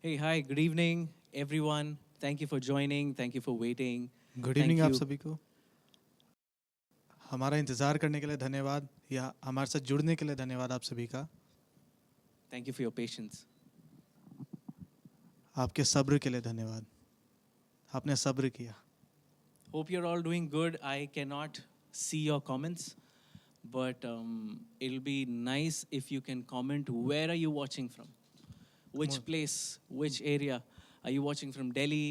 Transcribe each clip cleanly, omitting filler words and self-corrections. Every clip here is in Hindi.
Hey, hi, good evening, everyone. Thank you for joining. Thank you for waiting. Good Thank evening आप you. सभी को। हमारा इंतज़ार करने के लिए धन्यवाद, या हमारे साथ जुड़ने के लिए धन्यवाद आप सभी का। Thank you for your patience. आपके सब्र के लिए धन्यवाद, आपने सब्र किया। Hope you're all doing good. I cannot see your comments, but it'll be nice if you can comment where are you watching from? Which मु- place, which area? Are you watching from Delhi?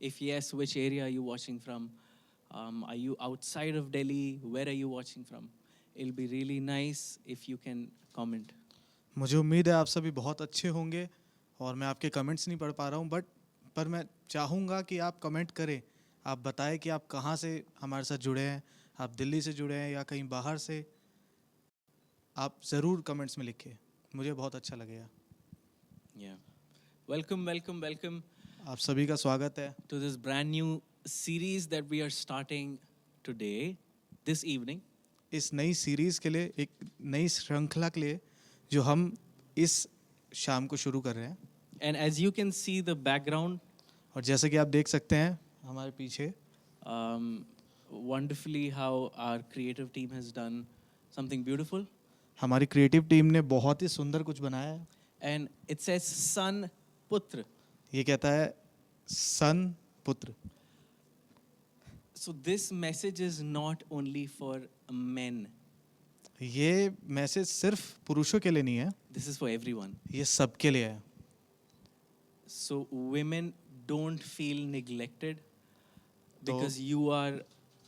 If yes, which area are you watching from? Are you outside of Delhi? Where are you watching from? It'll be really nice if you can comment. मुझे उम्मीद है आप सभी बहुत अच्छे होंगे, और मैं आपके कमेंट्स नहीं पढ़ पा रहा हूँ, पर मैं चाहूँगा कि आप कमेंट करें। आप बताएं कि आप कहाँ से हमारे साथ जुड़े हैं, आप दिल्ली से जुड़े हैं या कहीं बाहर से। आप ज़रूर कमेंट्स में लिखें, मुझे बहुत अच्छा लगेगा। Yeah. Welcome, welcome, welcome आप सभी का स्वागत है to this brand new series that we are starting today, this evening. इस नई सीरीज़ के लिए, एक नई श्रृंखला के लिए जो हम इस शाम को शुरू कर रहे हैं। And as you can see the background, और जैसे कि आप देख सकते हैं हमारे पीछे, wonderfully how our creative team has done something beautiful. हमारी क्रिएटिव टीम ने बहुत ही सुंदर कुछ बनाया है। And it says Son Putra. ये कहता है सन पुत्र। So this message is not only for men. ये मैसेज सिर्फ पुरुषों के लिए नहीं है, This is for everyone. ये सबके लिए है। So women don't feel neglected तो- because you are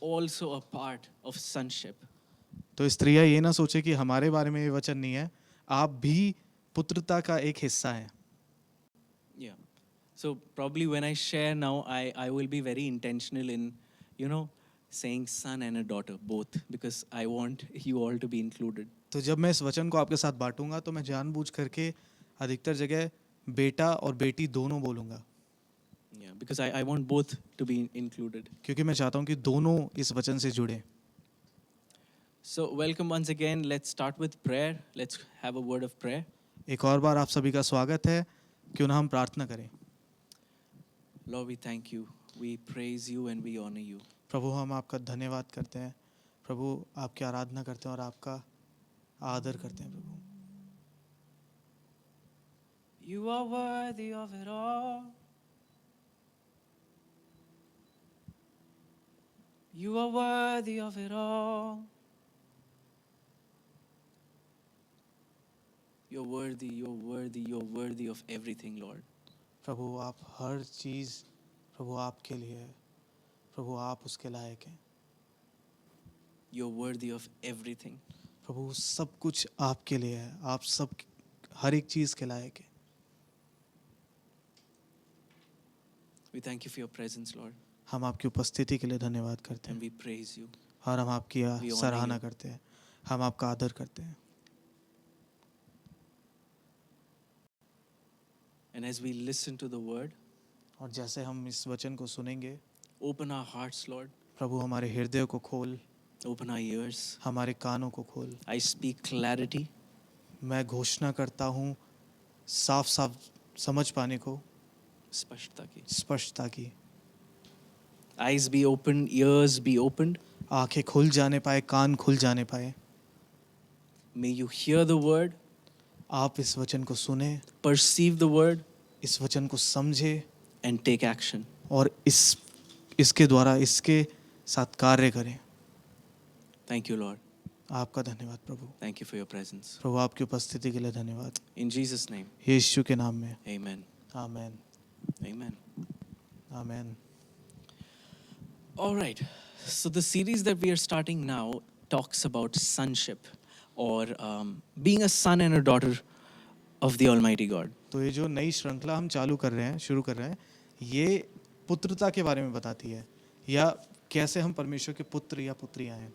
also a part of sonship. तो स्त्रियां ये ना सोचे कि हमारे बारे में ये वचन नहीं है, आप भी पुत्रता का एक हिस्सा हैं। Yeah. So probably when I share now, I will be very intentional in, saying son and a daughter, both, because I want you all to be included. तो जब मैं इस वचन को आपके साथ बांटूंगा तो मैं जानबूझ करके अधिकतर जगह बेटा और बेटी दोनों बोलूंगा, Yeah, because I want both to be included. क्योंकि मैं चाहता हूं कि दोनों इस वचन से जुड़े। So welcome once again. Let's start with prayer. Let's have a word of prayer. एक और बार आप सभी का स्वागत है, क्यों ना हम प्रार्थना करें। Lord, we thank you. We praise you and we honor you. प्रभु हम आपका धन्यवाद करते हैं, प्रभु आपकी आराधना करते हैं और आपका आदर करते हैं। प्रभु You are worthy of it all. You are worthy of it all. You're worthy, you're worthy, you're worthy of everything, Lord. प्रभु आप हर चीज़ प्रभु आपके लिए है, प्रभु आप उसके लायक हैं। You're worthy of everything. प्रभु सब कुछ आपके लिए है, आप सब हर एक चीज़ के लायक हैं। We thank you for your presence, Lord, हम आपकी उपस्थिति के लिए धन्यवाद करते and हैं, we praise you. और हम आपकी honor सराहना you. करते हैं, हम आपका आदर करते हैं। And as we listen to the word, और जैसे हम इस वचन को सुनेंगे, open our hearts, Lord. प्रभु हमारे हृदय को खोल, Open our ears. हमारे कानों को खोल। I speak clarity. मैं घोषणा करता हूँ साफ साफ समझ पाने को, स्पष्टता की. स्पष्टता की। Eyes be opened, ears be opened. आंखें खुल जाने पाए, कान खुल जाने पाए। May you hear the word, आप इस वचन को सुने, perceive the word, इस वचन को समझे, and take action. और इसके द्वारा इसके साथ कार्य करें। Thank you, Lord. आपका धन्यवाद प्रभु। Thank you for your presence. प्रभु आपकी उपस्थिति के लिए धन्यवाद, In Jesus' name, यीशु के नाम में amen. Amen. Amen. Amen. All right. So the series that we are starting now talks about sonship, or being a son and a daughter of the Almighty God. तो ये जो नई श्रृंखला हम चालू कर रहे हैं, शुरू कर रहे हैं, ये पुत्रता के बारे में बताती है, या कैसे हम परमेश्वर के पुत्र या पुत्रियां हैं।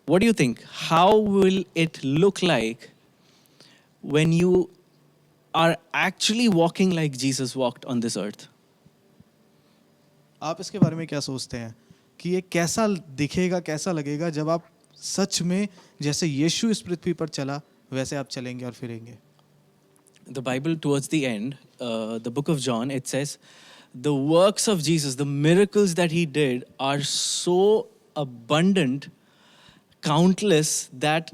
What do you think? How will it look like when you are actually walking like Jesus walked on this earth? आप इसके बारे में क्या सोचते हैं कि ये कैसा दिखेगा, कैसा लगेगा जब आप सच में जैसे यीशु इस पृथ्वी पर चला वैसे आप चलेंगे और फिरेंगे? the Bible, towards the end, the book of John, it says, the works of Jesus, the miracles that he did, are so abundant, countless, that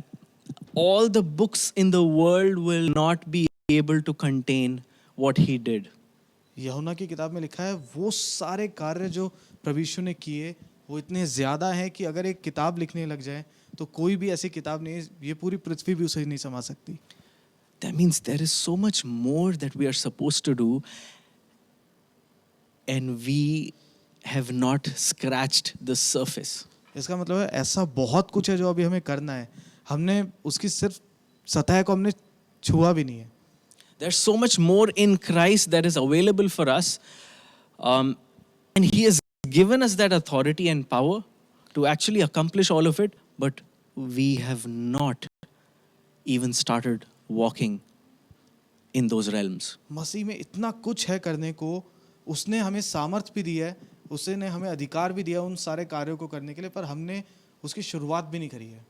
all the books in the world will not be able to contain what he did. यूहन्ना की किताब में लिखा है वो सारे कार्य जो प्रभु यीशु ने किए वो इतने ज़्यादा हैं कि अगर एक किताब लिखने लग जाए तो कोई भी ऐसी किताब नहीं है, ये पूरी पृथ्वी भी उसे नहीं समा सकती. That means there is so much more that we are supposed to do, and we have not scratched the surface. इसका मतलब है ऐसा बहुत कुछ है जो अभी हमें करना है, हमने उसकी सिर्फ सतह को हमने छुआ भी नहीं है. There's so much more in Christ that is available for us. And he has given us that authority and power to actually accomplish all of it, but we have not even started walking in those realms. मसीह में इतना कुछ है करने को, उसने हमें सामर्थ्य भी दिया है, उसने हमें अधिकार भी दिया उन सारे कार्यों को करने के लिए, पर हमने उसकी शुरुआत भी नहीं करी है.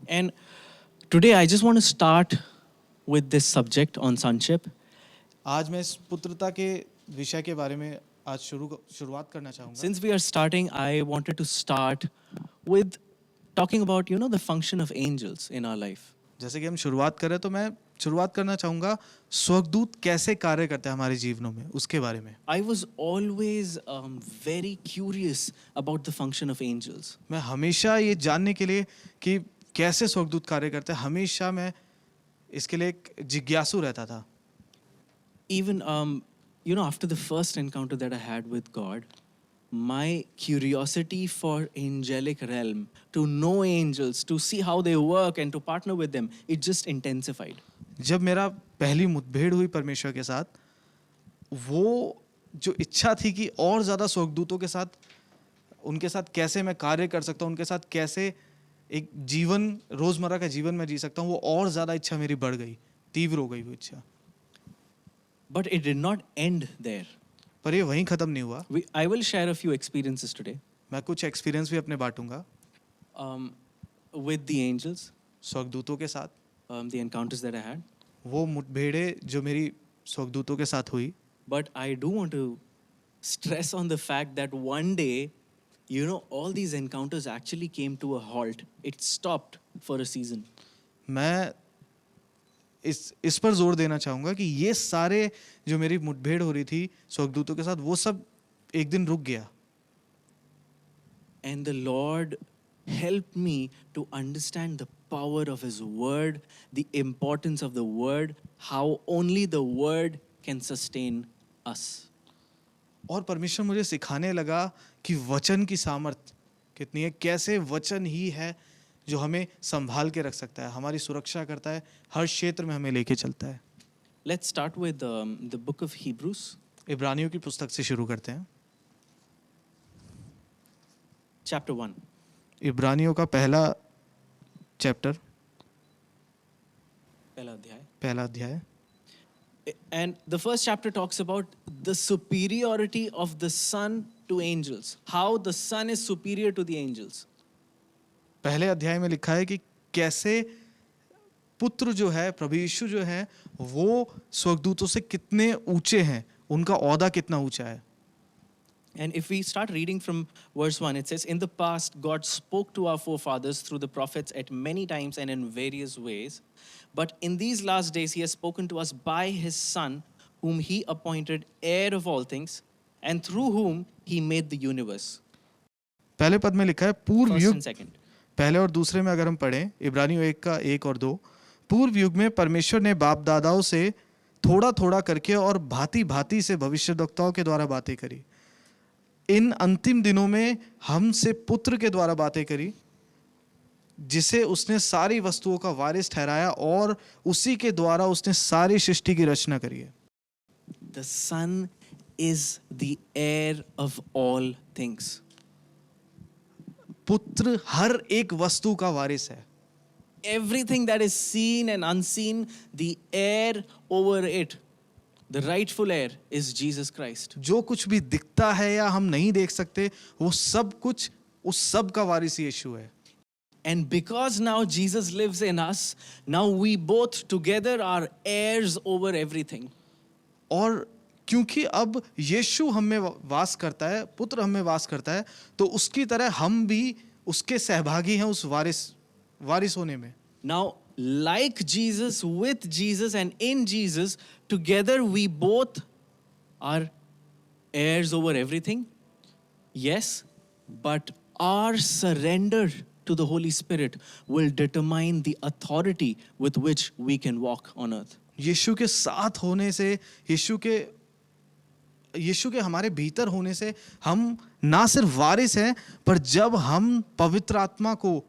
And today I just want to start with this subject on sonship. आज मैं इस पुत्रता के विषय के बारे में आज शुरुआत करना चाहूँगा. Since we are starting, I wanted to start with talking about, the function of angels in our life. जैसे कि हम शुरुआत करें तो मैं शुरुआत करना चाहूँगा स्वर्गदूत कैसे कार्य करते हैं हमारे जीवनों में, उसके बारे में. I was always very curious about the function of angels. मैं हमेशा ये जानने के लिए कि कैसे स्वर्गदूत कार्य करते हैं, हमेशा मैं इसके लिए एक जिज्ञासु रहता था. Even, after the first encounter that I had with God, my curiosity for angelic realm, to know angels, to see how they work and to partner with them, it just intensified. जब मेरा पहली मुठभेड़ हुई परमेश्वर के साथ, वो जो इच्छा थी कि और ज़्यादा स्वर्गदूतों के साथ, उनके साथ कैसे मैं कार्य कर सकता हूँ, उनके साथ कैसे एक जीवन, रोज़मर्रा का जीवन मैं जी सकता हूँ, वो और ज़्यादा इच्छा मेरी बढ़ गई, तीव्र हो गई वो इच्छा. But it did not end there. पर ये वहीं ख़त्म नहीं हुआ. I will share a few experiences today मैं कुछ एक्सपीरियंस भी अपने बांटूंगा with the angels, स्वर्गदूतों के साथ. the encounters that I had. वो मुठभेड़ें जो मेरी स्वर्गदूतों के साथ हुई. But I do want to stress on the fact that one day, all these encounters actually came to a halt. It stopped for a season. मैं इस पर जोर देना चाहूँगा कि ये सारे जो मेरी मुठभेड़ हो रही थी स्वर्गदूतों के साथ, वो सब एक दिन रुक गया. And the Lord helped me to understand the power of His Word, the importance of the Word, how only the Word can sustain us. और परमेश्वर मुझे सिखाने लगा कि वचन की सामर्थ्य कितनी है, कैसे वचन ही है जो हमें संभाल के रख सकता है, हमारी सुरक्षा करता है, हर क्षेत्र में हमें लेके चलता है. Let's start with the book of Hebrews. इब्रानियों की पुस्तक से शुरू करते हैं. Chapter 1. इब्रानियों का पहला चैप्टर, पहला अध्याय. And the first chapter talks about the superiority of the Son to angels. How the Son is superior to the angels. पहले अध्याय में लिखा है कि कैसे पुत्र जो है, प्रभु यीशु जो है, वो स्वर्गदूतों से कितने ऊंचे हैं, उनका औदा कितना ऊंचा है. And if we start reading from verse 1, it says, in the past, God spoke to our forefathers through the prophets at many times and in various ways. But in these last days, He has spoken to us by His Son, whom He appointed heir of all things, and through whom He made the universe. पहले पद में लिखा है पूर्व First युग. and second. पहले और दूसरे में अगर हम पढ़ें इब्रानियों 1 का 1 और 2, पूर्व युग में परमेश्वर ने बाप दादाओं से थोड़ा थोड़ा करके और भांति भांति से भविष्यद्वक्ताओं के द्वारा बातें करी. इन अंतिम दिनों में हमसे पुत्र के द्वारा बातें करी, जिसे उसने सारी वस्तुओं का वारिस ठहराया और उसी के द्वारा उसने सारी सृष्टि की रचना करी है. The Son is the heir of all things. पुत्र हर एक वस्तु का वारिस है. Everything that is seen and unseen, the heir over it, the rightful heir, is Jesus Christ. जो कुछ भी दिखता है या हम नहीं देख सकते, वो सब कुछ उस सब का वारिस यीशु है. And because now Jesus lives in us, now we both together are heirs over everything. और क्योंकि अब यीशु हम में वास करता है, पुत्र हम में वास करता है, तो उसकी तरह हम भी उसके सहभागी हैं उस वारिस होने में। Now, like Jesus, with Jesus, and in Jesus, together we both are heirs over everything. Yes, but our surrender to the Holy Spirit will determine the authority with which we can walk on earth. यीशु के साथ होने से, यीशु के हमारे भीतर होने से हम ना सिर्फ वारिस हैं, पर जब हम पवित्र आत्मा को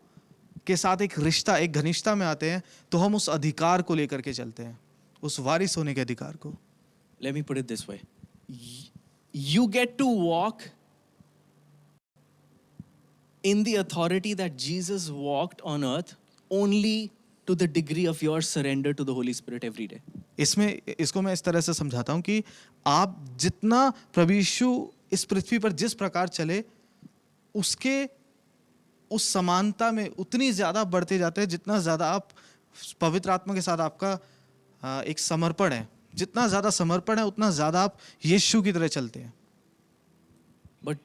के साथ एक रिश्ता, एक घनिष्ठता में आते हैं, तो हम उस अधिकार को लेकर के चलते हैं, उस वारिस होने के अधिकार को। Let me put it this way. You get to walk in the authority that Jesus walked on earth only to the degree of your surrender to the Holy Spirit every day. इसको मैं इस तरह से समझाता हूँ कि आप जितना प्रभु यीशु इस पृथ्वी पर जिस प्रकार चले, उसके उस समानता में उतनी ज़्यादा बढ़ते जाते हैं जितना ज़्यादा आप पवित्र आत्मा के साथ आपका एक समर्पण है। जितना ज़्यादा समर्पण है उतना ज़्यादा आप यीशु की तरह चलते हैं। But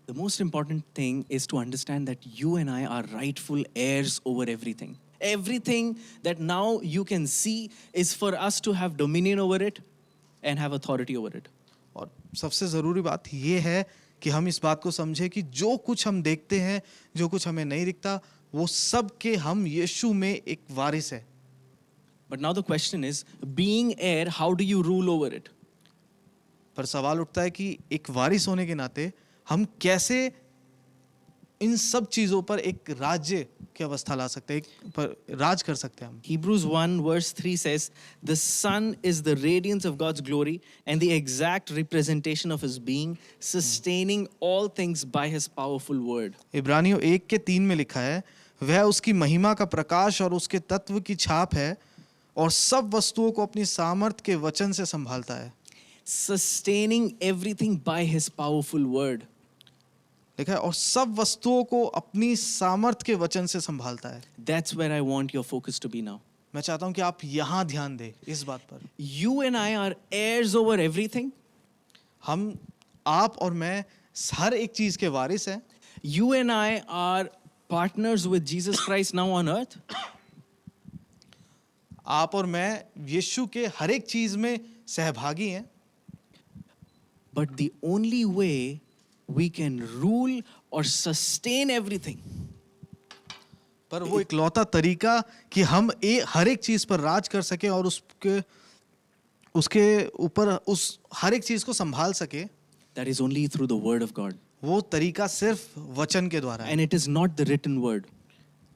the most important thing is to understand that you and I are rightful heirs over everything. Everything that now you can see is for us to have dominion over it and have authority over it. और सबसे ज़रूरी बात ये है कि हम इस बात को समझें कि जो कुछ हम देखते हैं, जो कुछ हमें नहीं दिखता, वो सब के हम यीशु में एक वारिस है। But now the question is, being heir, how do you rule over it? पर सवाल उठता है कि एक वारिस होने के नाते हम कैसे इन सब चीज़ों पर एक राज्य की अवस्था ला सकते हैं, एक पर राज कर सकते हैं हम। Hebrews 1 verse 3 says, the Son is the radiance of God's glory and the exact representation of His being, sustaining all things by His powerful word. इब्रानियों 1:3 में लिखा है, वह उसकी महिमा का प्रकाश और उसके तत्व की छाप है और सब वस्तुओं को अपनी सामर्थ के वचन से संभालता है। Sustaining everything by His powerful word. लिखा है और सब वस्तुओं को अपनी सामर्थ के वचन से संभालता है। That's where I want your focus to be now. मैं चाहता हूं कि आप यहाँ ध्यान दें इस बात पर। You and I are heirs over everything. आप और मैं हर एक चीज के वारिस हैं। You and I are partners with Jesus Christ now on earth. आप और मैं यीशु के हर एक चीज में सहभागी हैं। But the only way we can rule or sustain everything पर वो एक लौता तरीका कि हम हर एक चीज पर राज कर सके और उसके ऊपर उस हर एक चीज को संभाल सके, that is only through the word of God. वो तरीका सिर्फ वचन के द्वारा है। And it is not the written word.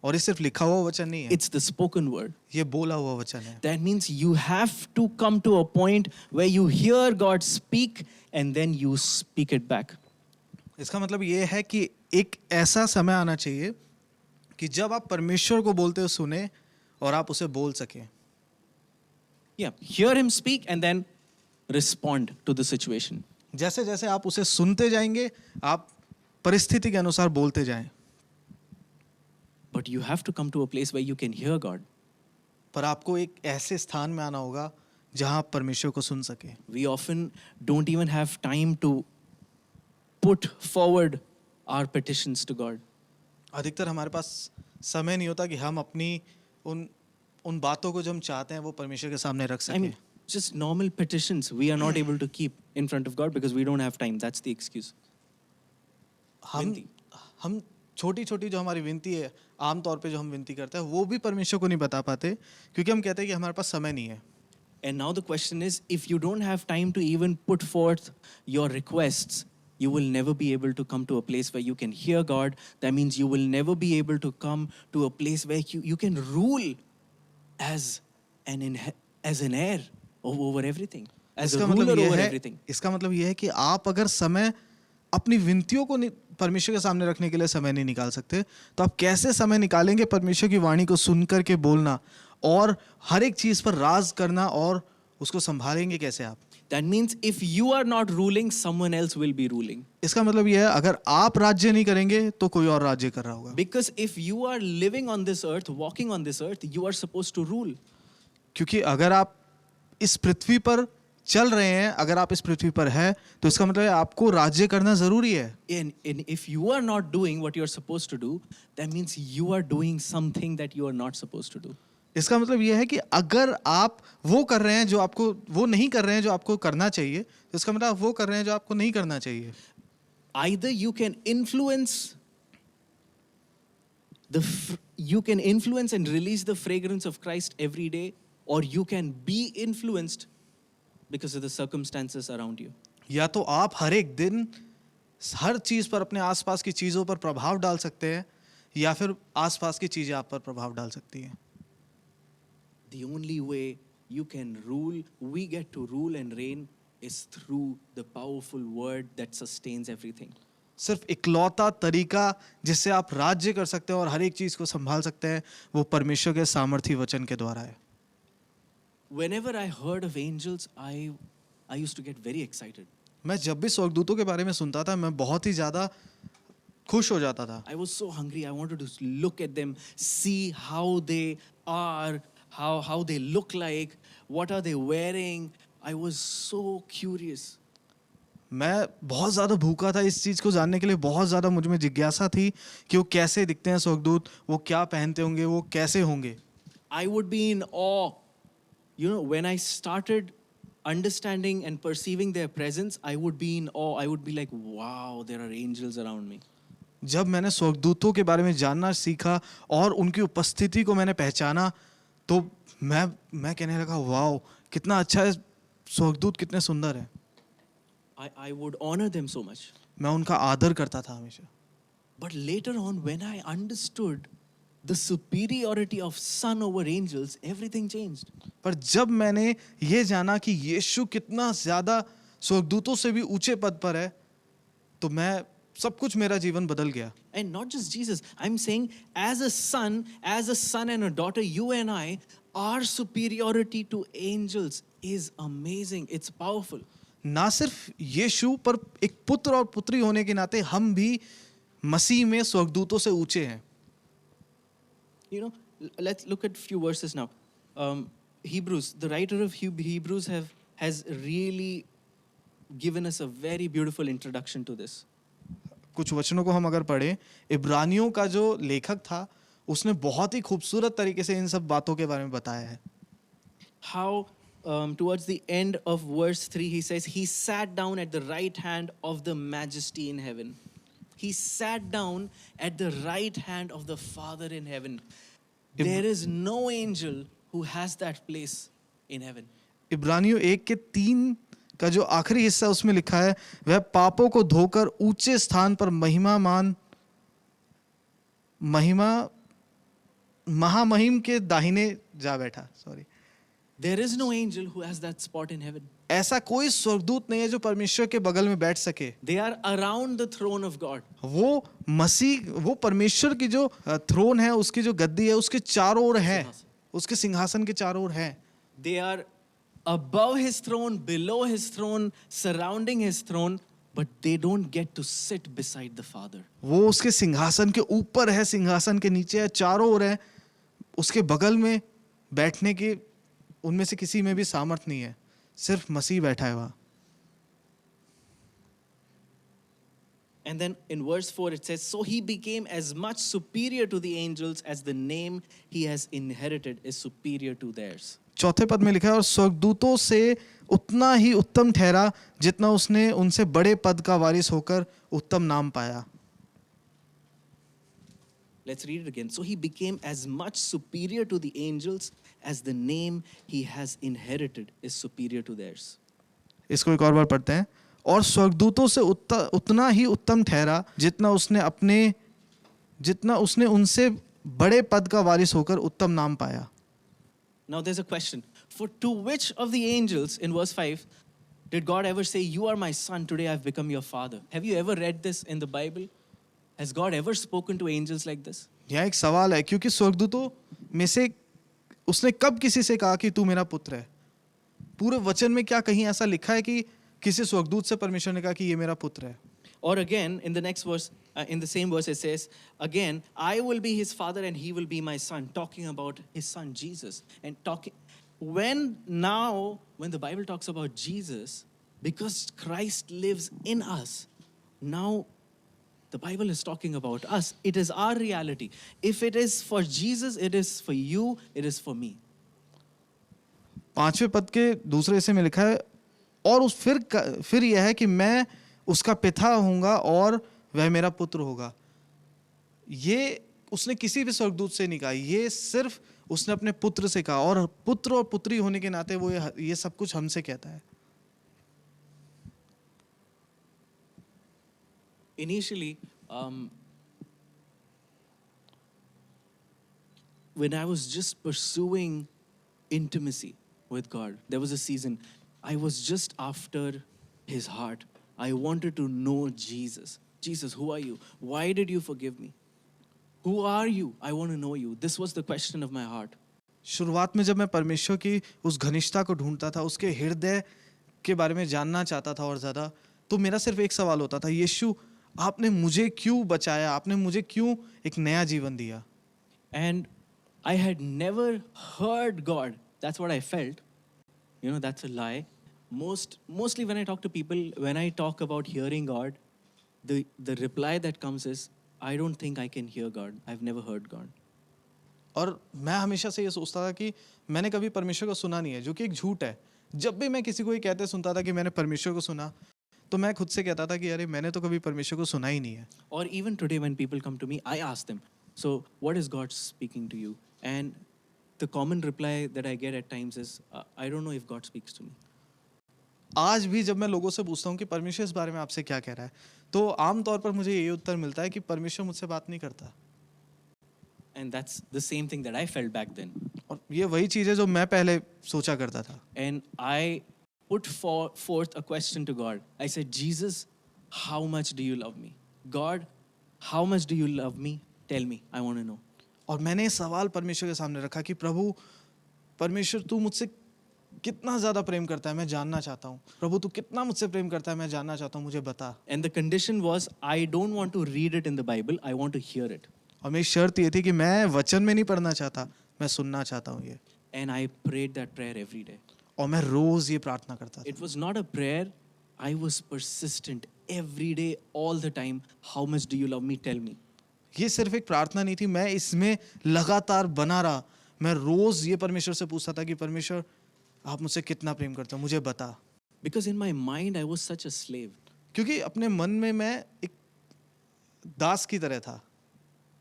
और ये सिर्फ लिखा हुआ वचन नहीं है, It's the spoken word. ये बोला हुआ वचन है। That means you have to come to a point where you hear God speak and then you speak it back. इसका मतलब ये है कि एक ऐसा समय आना चाहिए कि जब आप परमेश्वर को बोलते हो सुने और आप उसे बोल सकें। Yeah, hear Him speak and then respond to the situation. जैसे जैसे आप उसे सुनते जाएंगे, आप परिस्थिति के अनुसार बोलते जाएं। But you have to come to a place where you can hear God. पर आपको एक ऐसे स्थान में आना होगा जहां आप परमेश्वर को सुन सके। We often don't even have time to put forward our petitions to God. अधिकतर हमारे पास समय नहीं होता कि हम अपनी उन बातों को जो हम चाहते हैं वो परमेश्वर के सामने रख I सकें। mean, just normal petitions we are not able to keep in front of God because we don't have time. That's the excuse. हम छोटी छोटी जो हमारी विनती है, आमतौर पे जो हम विनती करते हैं, वो भी परमेश्वर को नहीं बता पाते क्योंकि हम कहते हैं कि हमारे पास समय नहीं है। And now the question is, if you don't have time to even put forth your requests, you will never be able to come to a place where you can hear God. That means you will never be able to come to a place where you can rule as an heir over everything, as a ruler over everything. इसका मतलब ये है कि आप अगर समय अपनी विनतियों को परमेश्वर के सामने रखने के लिए समय नहीं निकाल सकते, तो आप कैसे समय निकालेंगे परमेश्वर की वाणी को सुन करके बोलना और हर एक चीज पर राज करना और उसको संभालेंगे कैसे आप? That means if you are not ruling, someone else will be ruling. इसका मतलब यह है अगर आप राज्य नहीं करेंगे तो कोई और राज्य कर रहा होगा, Because if you are living on this earth, walking on this earth, you are supposed to rule. क्योंकि अगर आप इस पृथ्वी पर चल रहे हैं, अगर आप इस पृथ्वी पर है तो इसका मतलब है आपको राज्य करना जरूरी है. And if you are not doing what you are supposed to do, that means you are doing something that you are not supposed to do. इसका मतलब यह है कि अगर आप वो कर रहे हैं जो आपको, वो नहीं कर रहे हैं जो आपको करना चाहिए, तो इसका मतलब आप वो कर रहे हैं जो आपको नहीं करना चाहिए. Either you can influence you can influence and release the fragrance of Christ every day, or you can be influenced because of the circumstances around you. या तो आप हर एक दिन हर चीज पर, अपने आसपास की चीजों पर प्रभाव डाल सकते हैं, या फिर आसपास की चीजें आप पर प्रभाव डाल सकती हैं. The only way you can rule, we get to rule and reign, is through the powerful word that sustains everything. सिर्फ इकलौता तरीका जिससे आप राज्य कर सकते हैं और हर एक चीज को संभाल सकते हैं, वो परमेश्वर के सामर्थी वचन के द्वारा है. Whenever I heard of angels, I used to get very excited. मैं जब भी स्वर्गदूतों के बारे में सुनता था, मैं बहुत ही ज्यादा खुश हो जाता था. I was so hungry. I wanted to look at them, see how they are, how they look like, what are they wearing. I was so curious. मैं बहुत ज़्यादा भूखा था इस चीज़ को जानने के लिए. बहुत ज़्यादा मुझ में जिज्ञासा थी कि वो कैसे दिखते हैं स्वर्गदूत, वो क्या पहनते होंगे, वो कैसे होंगे. I would be in awe. You know, when I started understanding and perceiving their presence, I would be in awe. I would be like, wow, there are angels around me. जब मैंने स्वर्गदूतों के बारे में जानना सीखा और उनकी उपस्थिति को मैंने पहचाना, तो मैं कहने लगा, वाओ कितना अच्छा है, स्वर्गदूत कितने सुंदर हैं. I would honor them so much. मैं उनका आदर करता था हमेशा. But later on, when I understood the superiority of Son over angels, everything changed. पर जब मैंने ये जाना कि यीशु कितना ज़्यादा स्वर्गदूतों से भी ऊंचे पद पर है, तो मैं सब कुछ, मेरा जीवन बदल गया. And not just Jesus, I'm saying as a son and a daughter, you and I, our superiority to angels is amazing. It's powerful. ना सिर्फ यीशु, पर एक पुत्र और पुत्री होने के नाते हम भी मसीह में स्वर्गदूतों से ऊंचे हैं. You know, let's look at few verses now. Hebrews, the writer of Hebrews has really given us a very beautiful introduction to this. कुछ वचनों को हम अगर पढ़ें, इब्रानियों का जो लेखक था उसने बहुत ही खूबसूरत तरीके से इन सब बातों के बारे में बताया है. How towards the end of verse 3 he says, he sat down at the right hand of the majesty in heaven. He sat down at the right hand of the Father in heaven. There is no angel who has that place in heaven. इब्रानियों 1:3 का जो आखिरी हिस्सा उसमें लिखा है, वह पापों को धोकर ऊंचे स्थान पर महामहिम के दाहिने जा बैठा. Sorry. There is no angel who has that spot in heaven. ऐसा कोई स्वर्गदूत नहीं है जो परमेश्वर के बगल में बैठ सके. They are around the throne of God. वो मसीह, वो परमेश्वर की जो थ्रोन है, उसकी जो गद्दी है, उसके चारों ओर है, उसके सिंहासन के चारों ओर है. They are above his throne, below his throne, surrounding his throne, but they don't get to sit beside the Father. वो उसके सिंहासन के ऊपर है, सिंहासन के नीचे है, चारों ओर है, उसके बगल में बैठने की उनमें से किसी में भी सामर्थ नहीं है. सिर्फ मसीह बैठा है वहाँ. And then in verse 4 it says, so he became as much superior to the angels as the name he has inherited is superior to theirs. चौथे पद में लिखा है, और स्वर्गदूतों से उतना ही उत्तम ठहरा जितना उसने उनसे बड़े पद का वारिस होकर उत्तम नाम पाया. Let's read it again. So he became as much superior to the angels as the name he has inherited is superior to theirs. इसको एक और बार पढ़ते हैं. और स्वर्गदूतों से उतना ही उत्तम ठहरा जितना उसने उनसे बड़े पद का वारिस होकर उत्तम नाम पाया. Now there's a question. For to which of the angels in verse 5 did God ever say, you are my son, today I've become your father? Have you ever read this in the Bible? Has God ever spoken to angels like this? यह एक सवाल है, क्योंकि स्वर्गदूतों में से उसने कब किसी से कहा कि तू मेरा पुत्र है? पूरे वचन में क्या कहीं ऐसा लिखा है कि किसी स्वर्गदूत से परमेश्वर ने कहा कि ये मेरा पुत्र है? Or again, in the next verse, in the same verse, it says, again, I will be his father and he will be my son, talking about his son Jesus. And when the Bible talks about Jesus, because Christ lives in us, now the Bible is talking about us. It is our reality. If it is for Jesus, it is for you, it is for me. 5वें पद के दूसरे हिस्से में लिखा है, और उस फिर यह है कि मैं उसका पिता होऊंगा और वह मेरा पुत्र होगा। ये उसने किसी भी स्वर्गदूत से नहीं कहा, ये सिर्फ उसने अपने पुत्र से कहा, और पुत्र और पुत्री होने के नाते वो ये सब कुछ हमसे कहता है। Initially, when I was just pursuing intimacy with God, there was a season I was just after his heart. I wanted to know Jesus. Jesus, who are you? Why did you forgive me? Who are you? I want to know you. This was the question of my heart. शुरुआत में जब मैं परमेश्वर की उस घनिष्ठता को ढूंढता था, उसके हृदय के बारे में जानना चाहता था और ज़्यादा, तो मेरा सिर्फ एक सवाल होता था, यीशु आपने मुझे क्यों बचाया, आपने मुझे क्यों एक नया जीवन दिया? And I had never heard God. That's what I felt. You know, that's a lie. Mostly when I talk to people, when I talk about hearing God, the reply that comes is, I don't think I can hear God. I've never heard God. और मैं हमेशा से ये सोचता था कि मैंने कभी परमेश्वर को सुना नहीं है, जो कि एक झूठ है। जब भी मैं किसी को ये कहते सुनता था कि मैंने परमेश्वर को सुना, तो मैं खुद से कहता था कि अरे मैंने तो कभी परमेश्वर को सुना ही नहीं है। Or even today when people come to me, I ask them, so what is God speaking to you? And the common reply that I get at times is, I don't know if God speaks to me. आज भी जब मैं लोगों से पूछता हूँ कि परमेश्वर इस बारे में आपसे क्या कह रहा है, तो आमतौर पर मुझे ये उत्तर मिलता है कि परमेश्वर मुझसे बात नहीं करता। And that's the same thing that I felt back then. और ये वही चीज़ है जो मैं पहले सोचा करता था। And I put forth a question to God. I said, Jesus, how much do you love me? God, how much do you love me? Tell me, I want to know. और मैंने सवाल परमेश्वर के सामने रखा कि प्रभु परमेश्वर तू मुझसे कितना ज़्यादा प्रेम करता है, मैं जानना चाहता हूँ। प्रभु तू कितना मुझसे प्रेम करता है, मैं जानना चाहता हूँ, मुझे बता। And the condition was, I don't want to read it in the Bible, I want to hear it. और मेरी शर्त ये थी कि मैं वचन में नहीं पढ़ना चाहता, मैं सुनना चाहता हूँ ये। And I prayed that prayer every day. और मैं रोज ये प्रार्थना करता था। It was not a prayer, I was persistent every day, all the time. How much do you love me? Tell me. ये सिर्फ एक प्रार्थना नहीं थी, मैं इसमें लगातार बना रहा। मैं रोज ये परमेश्वर से पूछता था कि परमेश्वर आप मुझसे कितना प्रेम करते हो, मुझे बता। Because in my mind, I was such a slave. क्योंकि अपने मन में मैं एक दास की तरह था।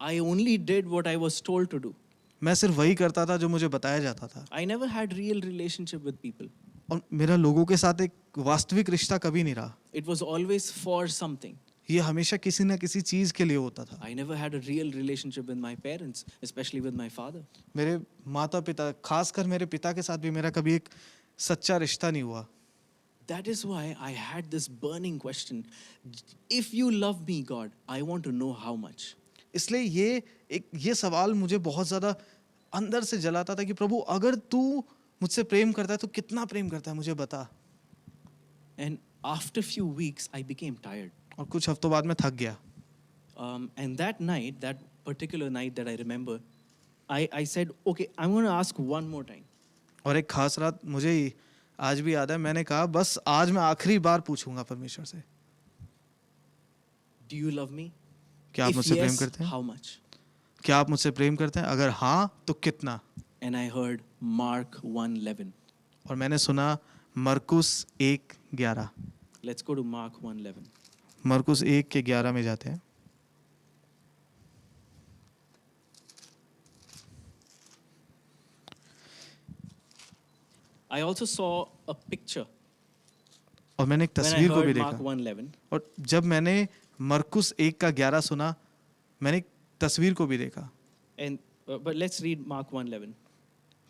I only did what I was told to do. मैं सिर्फ वही करता था जो मुझे बताया जाता था। I never had real relationship with people. और मेरा लोगों के साथ एक वास्तविक रिश्ता कभी नहीं रहा। It was always for something. ये हमेशा किसी न किसी चीज के लिए होता था। I never had a real relationship with my parents, especially with my father. मेरे माता पिता, खासकर मेरे पिता के साथ भी मेरा कभी एक सच्चा रिश्ता नहीं हुआ। That is why I had this burning question. If you love me, God, I want to know how much. इसलिए ये सवाल मुझे बहुत ज़्यादा अंदर से जलाता था कि प्रभु अगर तू मुझसे प्रेम करता है तो कितना प्रेम करता है, मुझे बता। And after few weeks, I became tired. और कुछ हफ्तों बाद मैं थक गया। And that night, that particular night that I remember, I said, okay, I'm going to ask one more time. और एक खास रात मुझे आज भी याद है, मैंने कहा बस आज मैं आखिरी बार पूछूंगा परमेश्वर से, Do you love me? क्या आप If मुझसे प्रेम yes, करते हैं? how much? क्या आप मुझसे प्रेम करते हैं? अगर हाँ तो कितना? And I heard Mark 1:11. और मैंने सुना मरकुस 1:11। Let's go to Mark 1:11. मरकुस 1:11 में जाते हैं। I also saw a picture और मैंने एक when I तस्वीर को भी heard Mark देखा। 1:11. और जब मैंने मरकुस 1:11 सुना, मैंने एक तस्वीर को भी देखा। And but let's read Mark 1:11.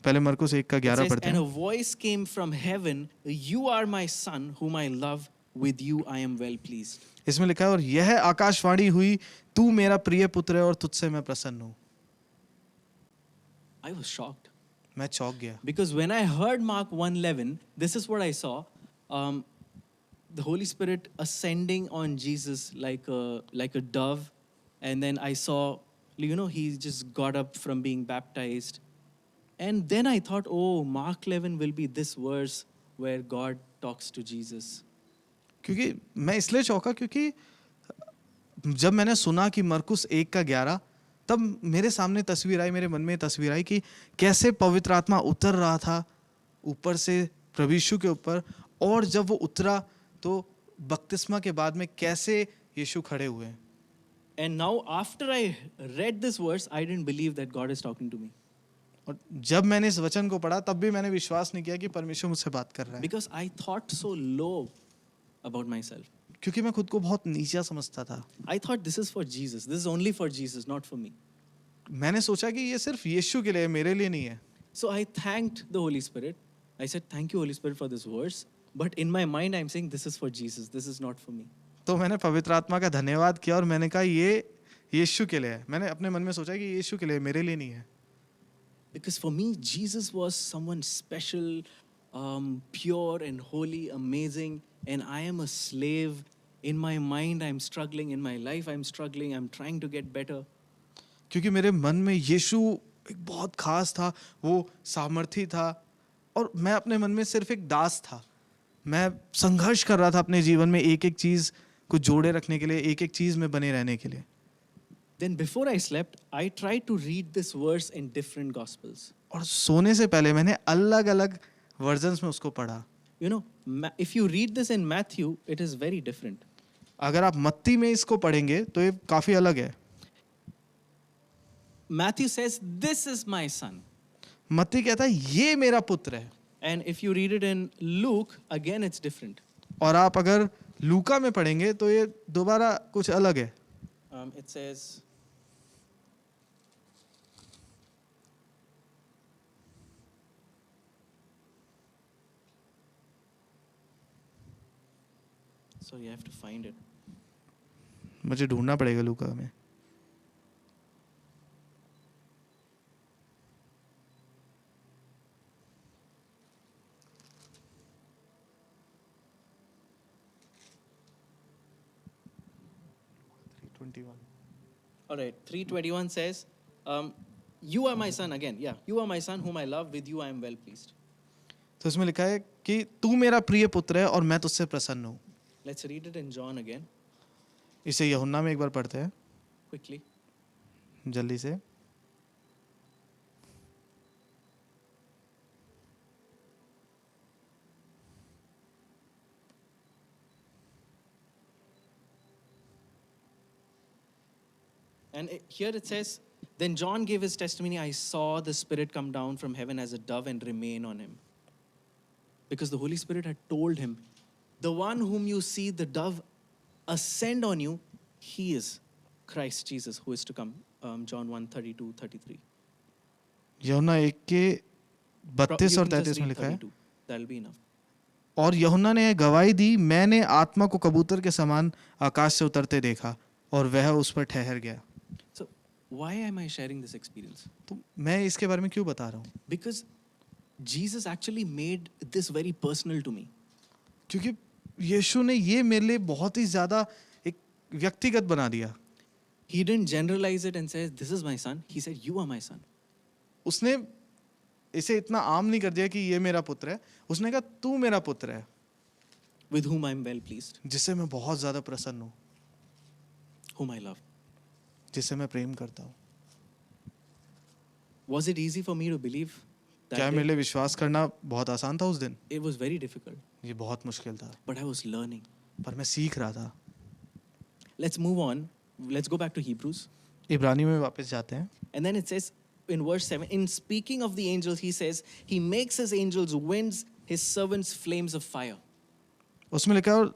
पहले मरकुस It 1:11 says, पढ़ते and a हैं। voice came from heaven, you are my son, whom I love. With you I am well pleased. इसमें लिखा है और यह आकाशवाणी हुई, तू मेरा प्रिय पुत्र है और तुझसे मैं प्रसन्न हूँ। I was shocked. मैं चौंक गया, Because when I heard Mark 1:11, this is what I saw. The Holy Spirit ascending on Jesus like a dove. And then I saw, he just got up from being baptized. And then I thought, oh, Mark 11 will be this verse where God talks to Jesus. क्योंकि मैं इसलिए चौंका क्योंकि जब मैंने सुना कि मरकुस 1:11, तब मेरे सामने तस्वीर आई, मेरे मन में तस्वीर आई कि कैसे पवित्र आत्मा उतर रहा था ऊपर से प्रभु यीशु के ऊपर, और जब वो उतरा तो बपतिस्मा के बाद में कैसे यीशु खड़े हुए हैं। And now after I read this verse, I didn't believe that God is talking to me. और जब मैंने इस वचन को पढ़ा तब भी मैंने विश्वास नहीं किया कि परमेश्वर मुझसे बात कर रहा है, Because I thought so low about myself. क्योंकि मैं खुद को बहुत नीचा समझता था। I thought this is for Jesus. This is only for Jesus, not for me. मैंने सोचा कि ये सिर्फ यीशु के लिए है, मेरे लिए नहीं है। So I thanked the Holy Spirit. I said, thank you, Holy Spirit, for this verse. But in my mind, I'm saying, this is for Jesus. This is not for me. तो मैंने पवित्र आत्मा का धन्यवाद किया और मैंने कहा ये यीशु के लिए है। मैंने अपने मन में सोचा कि ये यीशु के लिए है, मेरे लिए नहीं है। Because for me, Jesus was someone special, pure and holy, amazing. And I am a slave. In my mind, I'm struggling. In my life, I'm struggling. I'm trying to get better. क्योंकि मेरे मन में यीशु एक बहुत खास था, वो सामर्थी था, और मैं अपने मन में सिर्फ एक दास था। मैं संघर्ष कर रहा था अपने जीवन में एक एक चीज को जोड़े रखने के लिए, एक एक चीज में बने रहने के लिए। Then before I slept, I tried to read this verse in different gospels. और सोने से पहले मैंने अलग अलग वर्जन्स में उसको पढ़ा। You know, if you read this in Matthew, it is very different. अगर आप मत्ती में इसको पढ़ेंगे तो ये काफी अलग है। Matthew says, this is my son. मत्ती कहता है ये मेरा पुत्र है। And if you read it in Luke, again it's different. और आप अगर लूका में पढ़ेंगे तो ये दोबारा कुछ अलग है। It says, sorry, I have to find it. मुझे ढूंढना पड़ेगा लूका में। All right, 3:21 says, you are my son again. Yeah, you are my son whom I love. With you I am well pleased. तो इसमें लिखा है कि तू मेरा प्रिय पुत्र है और मैं तुझसे प्रसन्न हूँ। Let's read it in John again, इसे यूहन्ना में एक बार पढ़ते हैं quickly. जल्दी से। And here it says, then John gave his testimony, I saw the Spirit come down from heaven as a dove and remain on him. Because the Holy Spirit had told him, the one whom you see the dove ascend on you, he is Christ Jesus who is to come. John 1:32-33. यूहन्ना 1 के 32 और You can just 33 में read लिखा है, 32. That'll be enough. और यूहन्ना ने गवाही दी, मैंने आत्मा को कबूतर के समान आकाश से उतरते देखा और वह उस पर ठहर गया। So why am I sharing this experience? तो मैं इसके बारे में क्यों बता रहा हूँ? Because Jesus actually made this very personal to me. क्योंकि यीशु ने ये मेरे लिए बहुत ही ज्यादा एक व्यक्तिगत बना दिया। He didn't generalize it and say, this is my son. He said, you are my son. उसने इसे इतना आम नहीं कर दिया कि ये मेरा पुत्र है, उसने कहा तू मेरा पुत्र है With whom I am well pleased, जिससे मैं बहुत ज्यादा प्रसन्न हूँ, whom I love. जिससे मैं प्रेम करता हूँ। Was it easy for me to believe that क्या day? मेरे लिए विश्वास करना बहुत आसान था उस दिन? It was very difficult, ये बहुत मुश्किल था, but I was learning. पर मैं सीख रहा था। Let's move on. Let's go back to Hebrews. इब्रानी में वापस जाते हैं। And then it says in verse 7, in speaking of the angels, he says, he makes his angels winds, his servants flames of fire. उसमें लिखा है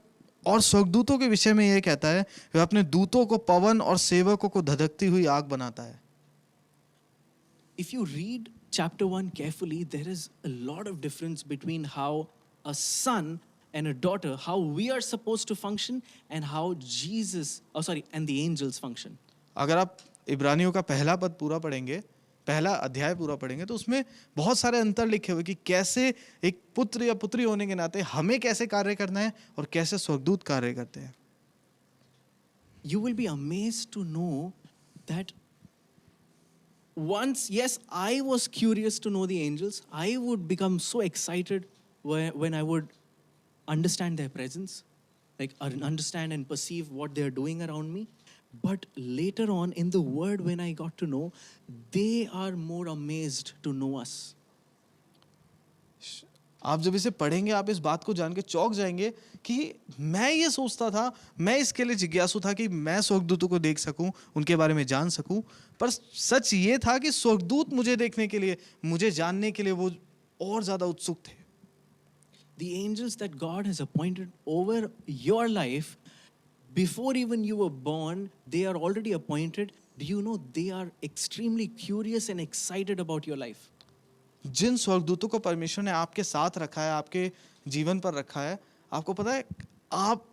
और स्वर्गदूतों के विषय में यह कहता है, वह अपने दूतों को पवन और सेवकों को धधकती हुई आग बनाता है। If you read chapter 1 carefully, there is a lot of difference between how a son and a daughter, how we are supposed to function and how and the angels function. अगर आप इब्रानियों का पहला पद पूरा पढ़ेंगे पहला अध्याय पूरा पढ़ेंगे तो उसमें बहुत सारे अंतर लिखे हुए कि कैसे एक पुत्र या पुत्री होने के नाते हमें कैसे कार्य करना है और कैसे स्वर्गदूत कार्य करते हैं. You will be amazed to know that once, yes, I was curious to know the angels. I would become so excited when I would understand their presence, like understand and perceive what they're doing around me. But later on in the word, when I got to know, they are more amazed to know us. आप जब इसे पढ़ेंगे आप इस बात को जान के चौंक जाएंगे कि मैं ये सोचता था, मैं इसके लिए जिज्ञासु था कि मैं स्वर्गदूतों को देख सकूं, उनके बारे में जान सकूं, पर सच ये था कि स्वर्गदूत मुझे देखने के लिए, मुझे जानने के लिए वो और ज़्यादा उत्सुक थे. The angels that God has appointed over your life, before even you were born, they are already appointed. Do you know they are extremely curious and excited about your life? जिन स्वर्गदूतों को परमेश्वर ने आपके साथ रखा है, आपके जीवन पर रखा है, आपको पता है आप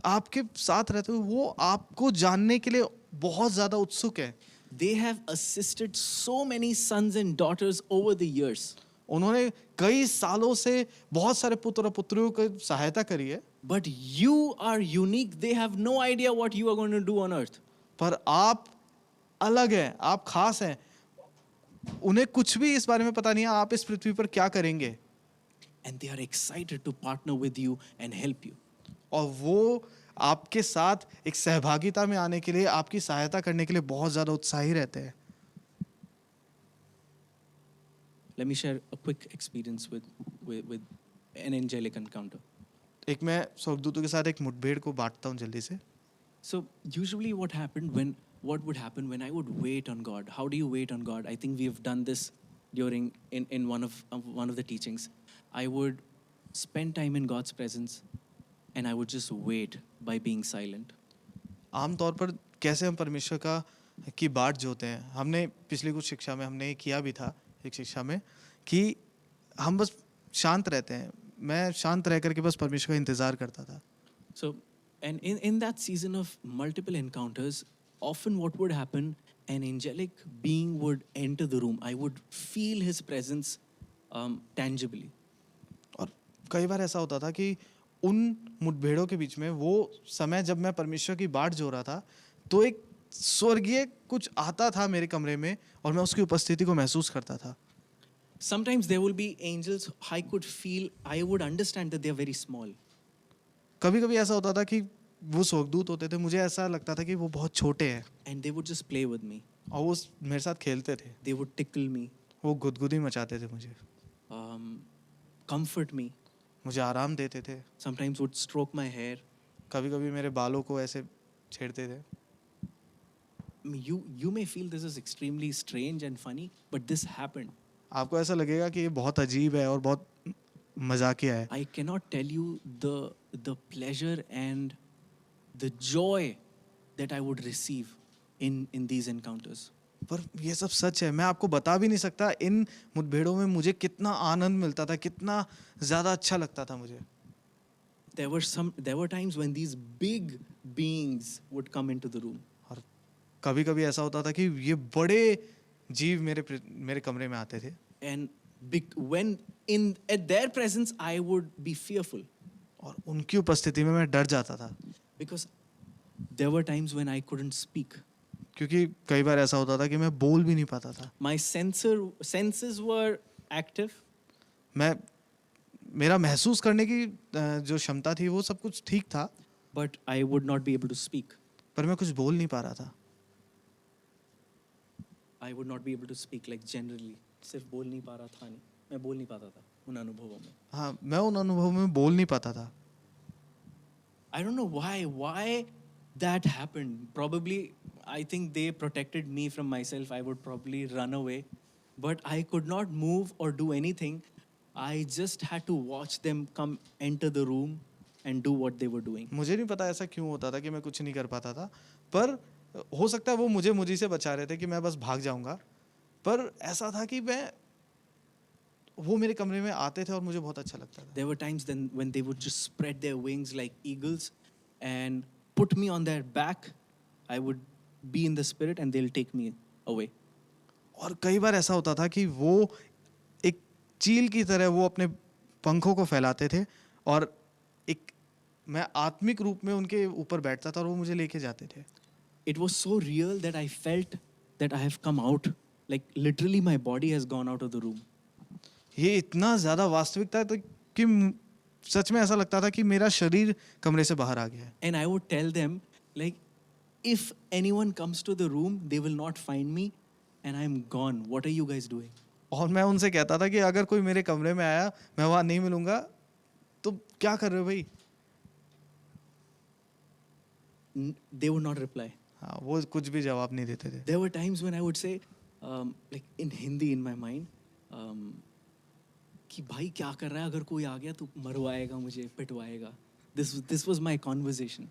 आपके साथ रहते हुए वो आपको जानने के लिए बहुत ज़्यादा उत्सुक है. They have assisted so many sons and daughters over the years. उन्होंने कई सालों से बहुत सारे पुत्र और पुत्रियों की सहायता करी है. But you are unique. They have no idea what you are going to do on earth. पर आप अलग हैं, आप खास हैं. उन्हें कुछ भी इस बारे में पता नहीं है आप इस पृथ्वी पर क्या करेंगे. And they are excited to partner with you and help you. और वो आपके साथ एक सहभागिता में आने के लिए, आपकी सहायता करने के लिए बहुत ज़्यादा उत्साही रहते हैं. Let me share a quick experience with an angelic encounter. एक मैं स्वर्गदूतों के साथ एक मुठभेड़ को बांटता हूँ जल्दी से. So usually what would happen when I would wait on God? How do you wait on God? I think we've done this during in one of the teachings. I would spend time in God's presence and I would just wait by being silent. आमतौर पर कैसे हम परमेश्वर का की बाट जोते हैं, हमने पिछली कुछ शिक्षा में हमने ये किया भी था एक शिक्षा में कि हम बस शांत रहते हैं. मैं शांत रह करके बस परमेश्वर का इंतज़ार करता था. So, and in that season of multiple encounters, often what would happen, an angelic being would enter the room. I would feel his presence tangibly. और कई बार ऐसा होता था कि उन मुठभेड़ों के बीच में वो समय जब मैं परमेश्वर की बाट जो रहा था तो एक स्वर्गीय कुछ आता था मेरे कमरे में और मैं उसकी उपस्थिति को महसूस करता था. Sometimes there will be angels I could feel, I would understand that they are very small. कभी कभी ऐसा होता था कि वो स्वर्गदूत होते थे, मुझे ऐसा लगता था कि वो बहुत छोटे हैं And they would just play with me. और वो मेरे साथ खेलते थे, They would tickle me, वो गुदगुदी मचाते थे मुझे, comfort me. मुझे आराम देते थे. Sometimes would stroke my hair. कभी कभी मेरे बालों को ऐसे छेड़ते थे. I mean, you may feel this is extremely strange and funny, but this happened. आपको ऐसा लगेगा कि ये बहुत अजीब है और बहुत मजाकिया है. I cannot tell you the pleasure and the joy that I would receive in these encounters. पर ये सब सच है, मैं आपको बता भी नहीं सकता इन मुठभेड़ों में मुझे कितना आनंद मिलता था, कितना ज़्यादा अच्छा लगता था मुझे. There were times when these big beings would come into the room. और कभी कभी ऐसा होता था कि ये बड़े जीव मेरे कमरे में आते थे And when at their presence, I would be fearful और उनकी उपस्थिति में मैं डर जाता था. because there were times when I couldn't speak. क्योंकि कई बार ऐसा होता था कि मैं बोल भी नहीं पाता था. My senses were active, मेरा महसूस करने की जो क्षमता थी वो सब कुछ ठीक था, but I would not be able to speak. पर मैं कुछ बोल नहीं पा रहा था. I would not be able to speak like generally. सिर्फ बोल नहीं पा रहा था नहीं, मैं बोल नहीं पाता था उन अनुभवों में. हाँ, मैं उन अनुभवों में बोल नहीं पाता था. I don't know why that happened. Probably, I think they protected me from myself. I would probably run away, but I could not move or do anything. I just had to watch them come enter the room and do what they were doing. मुझे नहीं पता ऐसा क्यों होता था कि मैं कुछ नहीं कर पाता था, पर हो सकता है वो मुझे से बचा रहे थे कि मैं बस भाग जाऊंगा. पर ऐसा था कि वो मेरे कमरे में आते थे और मुझे बहुत अच्छा लगता था. There were times then when they would just spread their wings like eagles and put me on their back. I would be in the spirit and they'll take me away. और कई बार ऐसा होता था कि वो एक चील की तरह वो अपने पंखों को फैलाते थे और एक मैं आत्मिक रूप में उनके ऊपर बैठता था और वो मुझे लेके जाते थे. It was so real that I felt that I have come out. Like literally, my body has gone out of the room. ये इतना ज़्यादा वास्तविक था तो कि सच में ऐसा लगता था कि मेरा शरीर कमरे से बाहर आ गया है. And I would tell them, like, if anyone comes to the room, they will not find me, and I'm gone. What are you guys doing? और मैं उनसे कहता था कि अगर कोई मेरे कमरे में आया मैं वहाँ नहीं मिलूंगा तो क्या कर रहे हो भाई. They would not reply. हाँ, वो कुछ भी जवाब नहीं देते थे. There were times when I would say, like in Hindi in my mind, कि भाई क्या कर रहा है, अगर कोई आ गया तो मरवाएगा मुझे, पिटवाएगा. This was my conversation.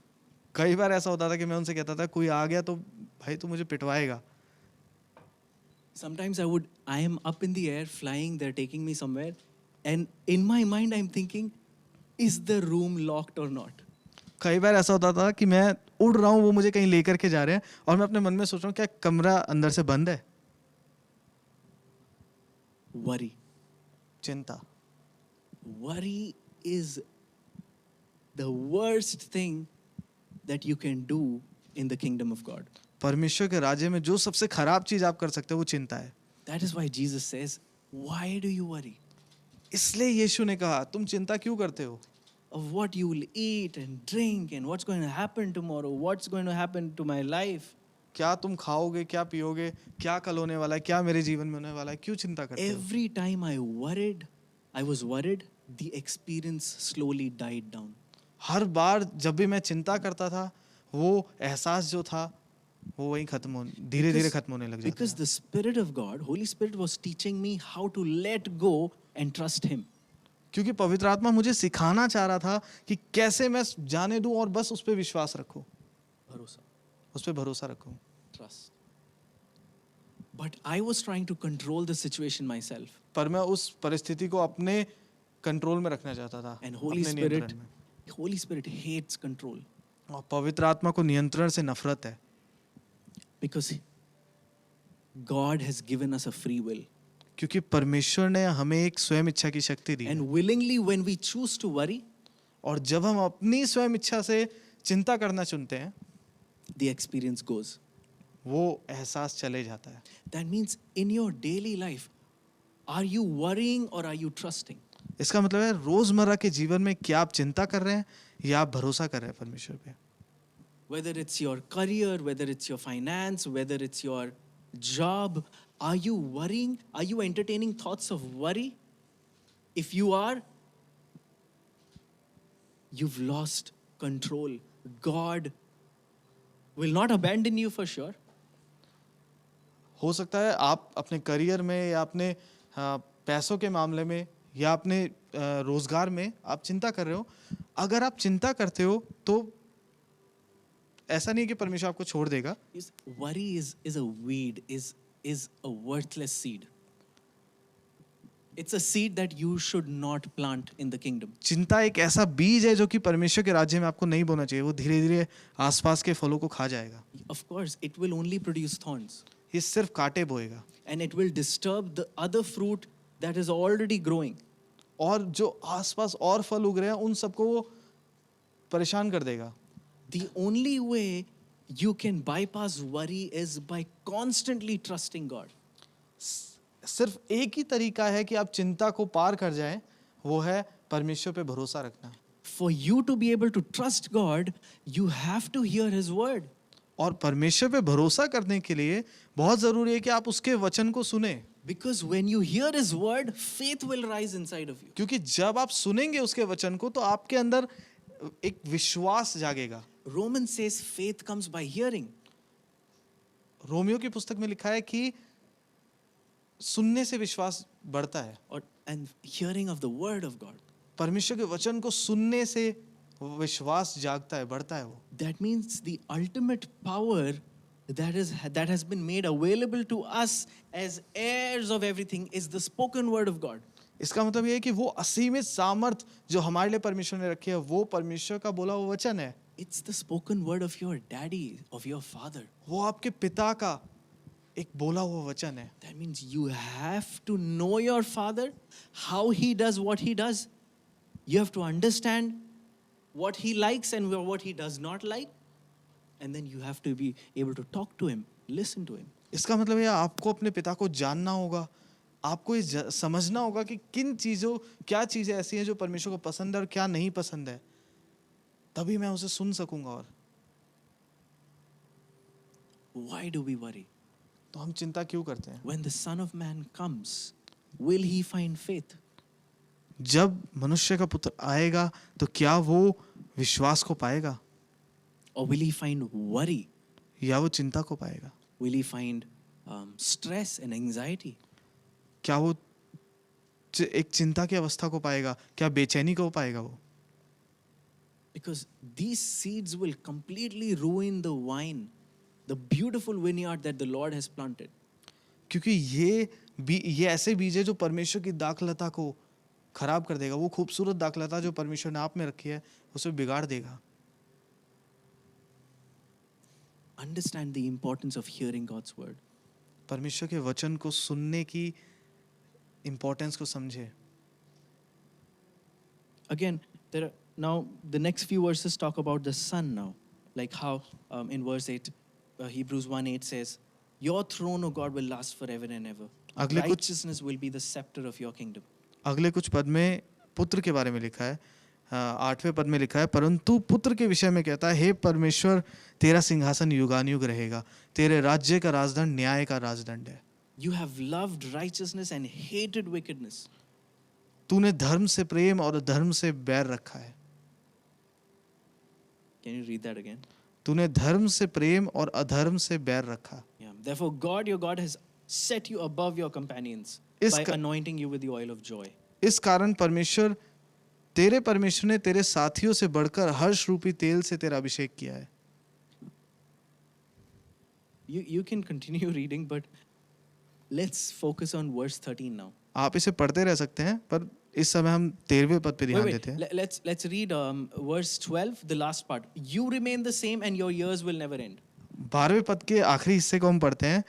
कई बार ऐसा होता था कि मैं उनसे कहता था कोई आ गया तो भाई तू मुझे पिटवाएगा. Sometimes I am up in the air, flying, they're taking me somewhere, and in my mind I'm thinking, is the room locked or not? कई बार ऐसा होता था कि मैं उड़ रहा हूँ वो मुझे कहीं लेकर के जा रहे हैं और मैं अपने मन में सोच रहा हूँ क्या कमरा अंदर से बंद है. Worry. चिंता. Worry is the worst thing that you can do in the kingdom of God. परमेश्वर के राज्य में जो सबसे खराब चीज आप कर सकते हो वो चिंता है. That is why Jesus says, why do you worry? इसलिए यीशु ने कहा तुम चिंता क्यों करते हो. Of what you will eat and drink and what's going to happen tomorrow, what's going to happen to my life. क्या तुम खाओगे क्या पियोगे क्या कल होने वाला है क्या मेरे जीवन में होने वाला है क्यों चिंता करते हो. Every time I was worried, the experience slowly died down. हर बार जब भी मैं चिंता करता था वो एहसास जो था वो वहीं धीरे धीरे खत्म होने लग जाता Because था. the Spirit of God, Holy Spirit was teaching me how to let go and trust Him. क्योंकि पवित्र आत्मा मुझे सिखाना चाह रहा था कि कैसे मैं जाने दूं और बस उस पर विश्वास रखूं, भरोसा, उस पर भरोसा रखूं. trust. But I was trying to control the situation myself. पर मैं उस परिस्थिति को अपने कंट्रोल में रखना चाहता था, And Holy अपने Spirit, नियंत्रण में. Holy Spirit hates control और पवित्र आत्मा को नियंत्रण से नफरत है. because God has given us a free will. क्योंकि परमेश्वर ने हमें एक स्वयं इच्छा की शक्ति दी है. And willingly, when we choose to worry, और जब हम अपनी स्वयं इच्छा से चिंता करना चुनते हैं the experience goes. वो एहसास चले जाता है. That means in your daily life, are you worrying or are you trusting? इसका मतलब है रोजमर्रा के जीवन में क्या आप चिंता कर रहे हैं या आप भरोसा कर रहे हैं परमेश्वर पे. Whether it's your career, whether it's your finance, whether it's your job, are you worrying? Are you entertaining thoughts of worry? If you are, you've lost control. God will not abandon you for sure. हो सकता है आप अपने करियर में या अपने पैसों के मामले में या अपने रोजगार में आप चिंता कर रहे हो. अगर आप चिंता करते हो तो ऐसा नहीं है कि परमेश्वर आपको छोड़ देगा. Worry is a weed, is a worthless seed. It's a seed that you should not plant in the kingdom. चिंता एक ऐसा बीज है जो कि परमेश्वर के राज्य में आपको नहीं बोना चाहिए. वो धीरे धीरे आसपास के फलों को खा जाएगा. Of course, it will only produce thorns. ये सिर्फ कांटे बोएगा. And it will disturb the other fruit that is already growing. और जो आसपास और फल उग रहे हैं उन सबको वो परेशान कर देगा. The only way you can bypass worry is by constantly trusting God. सिर्फ एक ही तरीका है कि आप चिंता को पार कर जाएं, वो है परमेश्वर पे भरोसा रखना. For you to be able to trust God, you have to hear His word. और परमेश्वर पे भरोसा करने के लिए बहुत जरूरी है कि आप उसके वचन को सुने. Because when you hear His word, faith will rise inside of you. क्योंकि जब आप सुनेंगे उसके वचन को तो आपके अंदर एक विश्वास जागेगा. Romans says faith comes by hearing. Romeo की पुस्तक में लिखा है कि सुनने से विश्वास बढ़ता है. And hearing of the word of God. परमेश्वर के वचन को सुनने से विश्वास जागता है, बढ़ता है वो. That means the ultimate power that has been made available to us as heirs of everything is the spoken word of God. इसका मतलब ये है कि वो असीमित सामर्थ जो हमारे लिए परमेश्वर ने रखी है वो परमेश्वर का बोला हुआ वचन है. It's the spoken word of your daddy, of your father. वो आपके पिता का एक बोला हुआ वचन है। That means you have to know your Father, how He does what He does. You have to understand what He likes and what He does not like. And then you have to be able to talk to Him, listen to Him. इसका मतलब है आपको अपने पिता को जानना होगा, आपको ये समझना होगा कि क्या चीज़ें ऐसी हैं जो परमेश्वर को पसंद है और क्या नहीं पसंद है, तभी मैं उसे सुन सकूंगा। और Why do we worry? तो हम चिंता क्यों करते हैं? When the Son of Man comes, will He find faith? जब मनुष्य का पुत्र आएगा तो क्या वो विश्वास को पाएगा Or will He find worry? या वो चिंता को पाएगा? Will He find stress and anxiety? क्या वो एक चिंता की अवस्था को पाएगा? क्या बेचैनी को पाएगा वो? Because these seeds will completely ruin the vine, the beautiful vineyard that the Lord has planted. क्योंकि ये ऐसे बीज है जो परमेश्वर की दाखलता को खराब कर देगा। वो खूबसूरत दाखलता जो परमेश्वर ने आप में रखी है उसे बिगाड़ देगा। Understand the importance of hearing God's word. परमेश्वर के वचन को सुनने की इम्पोर्टेंस को समझे। Again, now the next few verses talk about the Son now, like how in verse 8, Hebrews 1:8 says, "Your throne, O God, will last forever and ever. Righteousness will be the scepter of your kingdom." अगले कुछ पद में पुत्र के बारे में लिखा है, 8वें पद में लिखा है, परंतु पुत्र के विषय में कहता है, हे परमेश्वर, तेरा सिंहासन युगानुयुग रहेगा, तेरे राज्य का राजदंड न्याय का राजदंड है। You have loved righteousness and hated wickedness. तूने धर्म से प्रेम और अधर्म से बैर रखा है। Can you read that again? तूने धर्म से प्रेम और अधर्म से बैर रखा। Yeah. Therefore, God, your God, has set you above your companions by anointing you with the oil of joy. इस कारण तेरे परमेश्वर ने तेरे साथियों से बढ़कर हर्ष रूपी तेल से तेरा अभिषेक किया है। You can continue reading, but let's focus on verse 13 now. आप इसे पढ़ते रह सकते हैं, पर इस समय हम 13वें पद पे ध्यान देते हैं। Let's read verse 12, the last part. You remain the same and your years will never end. 12वें पद के आखिरी हिस्से को हम पढ़ते हैं,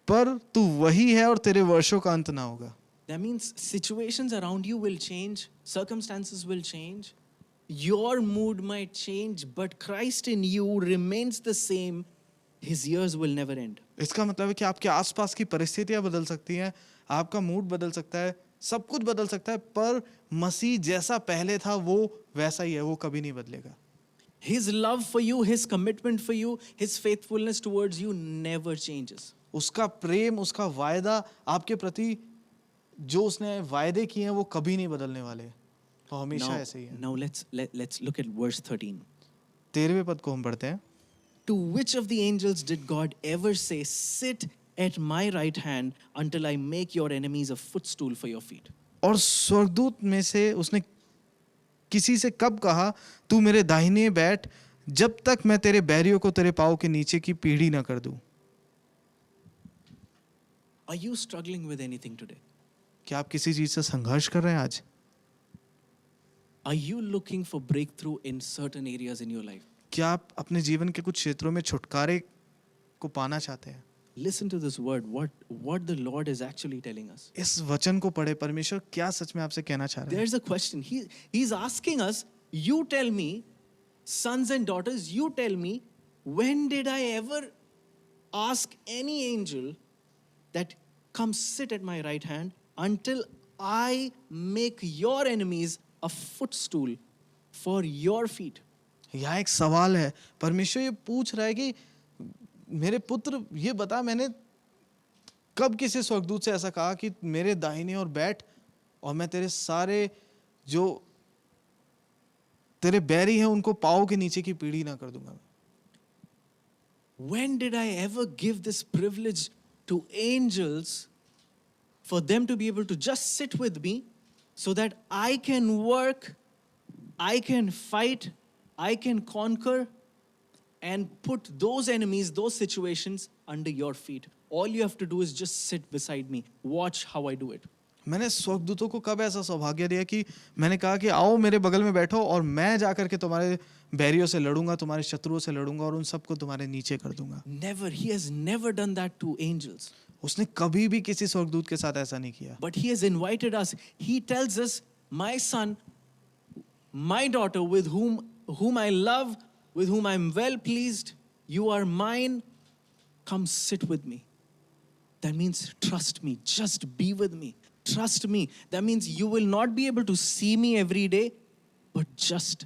पर तू वही है और तेरे वर्षों का अंत ना होगा। That means situations around you will change, circumstances will change, your mood might change, but Christ in you remains the same. His years will never end. इसका मतलब है कि आपके आसपास की परिस्थितियां बदल सकती हैं, आपका मूड बदल सकता है, सब कुछ बदल सकता है, पर मसीह जैसा पहले था वो वैसा ही है, वो कभी नहीं बदलेगा। His love for you, His commitment for you, His faithfulness towards you never changes. उसका प्रेम, उसका वायदा आपके प्रति जो उसने वायदे किए हैं वो कभी नहीं बदलने वाले, वो हमेशा ऐसे ही है। Now let's look at verse 13. 13वें पद को हम पढ़ते हैं। To which of the angels did God ever say, "Sit at my right hand until I make your enemies a footstool for your feet"? और स्वर्गदूत में से उसने किसी से कब कहा, तू मेरे दाहिने बैठ जब तक मैं तेरे बैरियों को तेरे पाँव के नीचे की पीढ़ी न कर दूं। Are you struggling with anything today? क्या आप किसी चीज से संघर्ष कर रहे हैं आज? Are you looking for breakthrough in certain areas in your life? क्या आप अपने जीवन के कुछ क्षेत्रों में छुटकारे को पाना चाहते हैं? Listen to this word, what the Lord is actually telling us. इस वचन को पढ़े, परमेश्वर क्या सच में आपसे कहना चाह रहे हैं? There's a question. He's asking us, you tell me, sons and daughters, you tell me, when did I ever ask any angel that come sit at my right hand until I make your enemies a footstool for your feet? यहाँ एक सवाल है, परमेश्वर ये पूछ रहा है कि मेरे पुत्र ये बता, मैंने कब किसी स्वर्गदूत से ऐसा कहा कि मेरे दाहिने और बैठ और मैं तेरे सारे जो तेरे बैरी हैं उनको पाँव के नीचे की पीढ़ी ना कर दूंगा। When did I ever give this privilege to angels for them to be able to just sit with me so that I can work, I can fight, I can conquer and put those enemies, those situations under your feet? All you have to do is just sit beside me. Watch how I do it. मैंने स्वर्गदूतों को कब ऐसा सौभाग्य दिया कि मैंने कहा कि आओ मेरे बगल में बैठो और मैं जाकर के तुम्हारे बैरियों से लड़ूंगा, तुम्हारे शत्रुओं से लड़ूंगा और उन सबको तुम्हारे नीचे कर दूंगा। Never. He has never done that to angels. उसने कभी भी किसी स्वर्गदूत के साथ ऐसा नहीं किया। But he has invited us. He tells us, my son, my daughter, with whom I love, with whom I'm well pleased, you are mine. Come sit with me. That means trust me. Just be with me. Trust me. That means you will not be able to see me every day, but just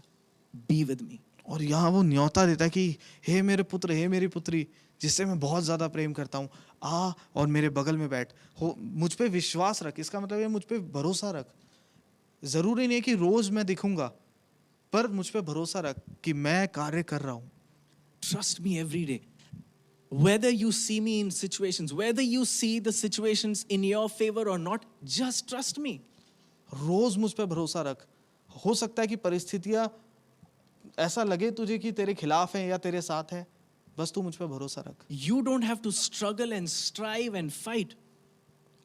be with me. और यहाँ वो न्योता देता है कि हे मेरे पुत्र, हे मेरी पुत्री, जिससे मैं बहुत ज़्यादा प्रेम करता हूँ, आ और मेरे बगल में बैठ, हो मुझ पे विश्वास रख। इसका मतलब है मुझ पे भरोसा रख। ज़रूरी नहीं है कि रोज़ मैं दिखूंगा, पर मुझ पे भरोसा रख कि मैं कार्य कर रहा हूँ। Trust me every day. Whether you see me in situations, whether you see the situations in your favor or not, just trust me. रोज़ मुझ पे भरोसा रख। हो सकता है कि परिस्थितियाँ ऐसा लगे तुझे कि तेरे खिलाफ हैं या तेरे साथ है, बस तू मुझ पे भरोसा रख। You don't have to struggle and strive and fight.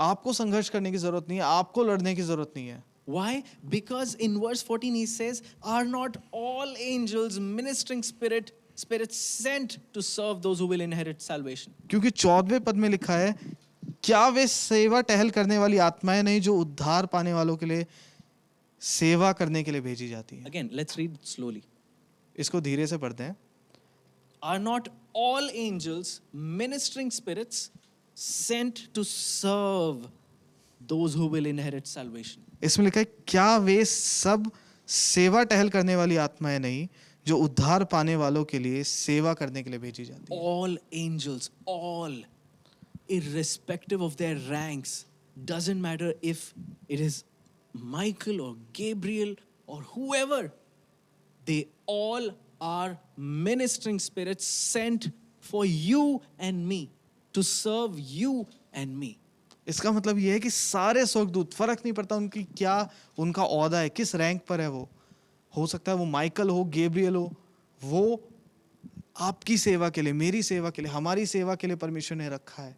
आपको संघर्ष करने की जरूरत नहीं है, आपको लड़ने की जरूरत नहीं है। Why? Because in verse 14 he says, are not all angels ministering spirits sent to serve those who will inherit salvation? क्योंकि 14वें पद में लिखा है, क्या वे सेवा टहल करने वाली आत्माएं नहीं जो उद्धार पाने वालों के लिए सेवा करने के लिए भेजी जाती हैं। Again, let's read slowly. इसको धीरे से पढ़ते हैं। Are not all angels ministering spirits sent to serve those who will inherit salvation? इसमें लिखा है, क्या वे सब सेवा टहल करने वाली आत्माएं नहीं जो उद्धार पाने वालों के लिए सेवा करने के लिए भेजी जाती हैं। All angels, all, irrespective of their ranks, doesn't matter if it is Michael or Gabriel or whoever, they all are ministering spirits sent for you and me, to serve you and me. इसका मतलब यह है कि सारे स्वर्गदूत, फर्क नहीं पड़ता उनकी क्या उनका ओहदा है, किस रैंक पर है वो। हो सकता है वो माइकल हो, गैब्रियल हो, वो आपकी सेवा के लिए, मेरी सेवा के लिए, हमारी सेवा के लिए परमेश्वर ने रखा है।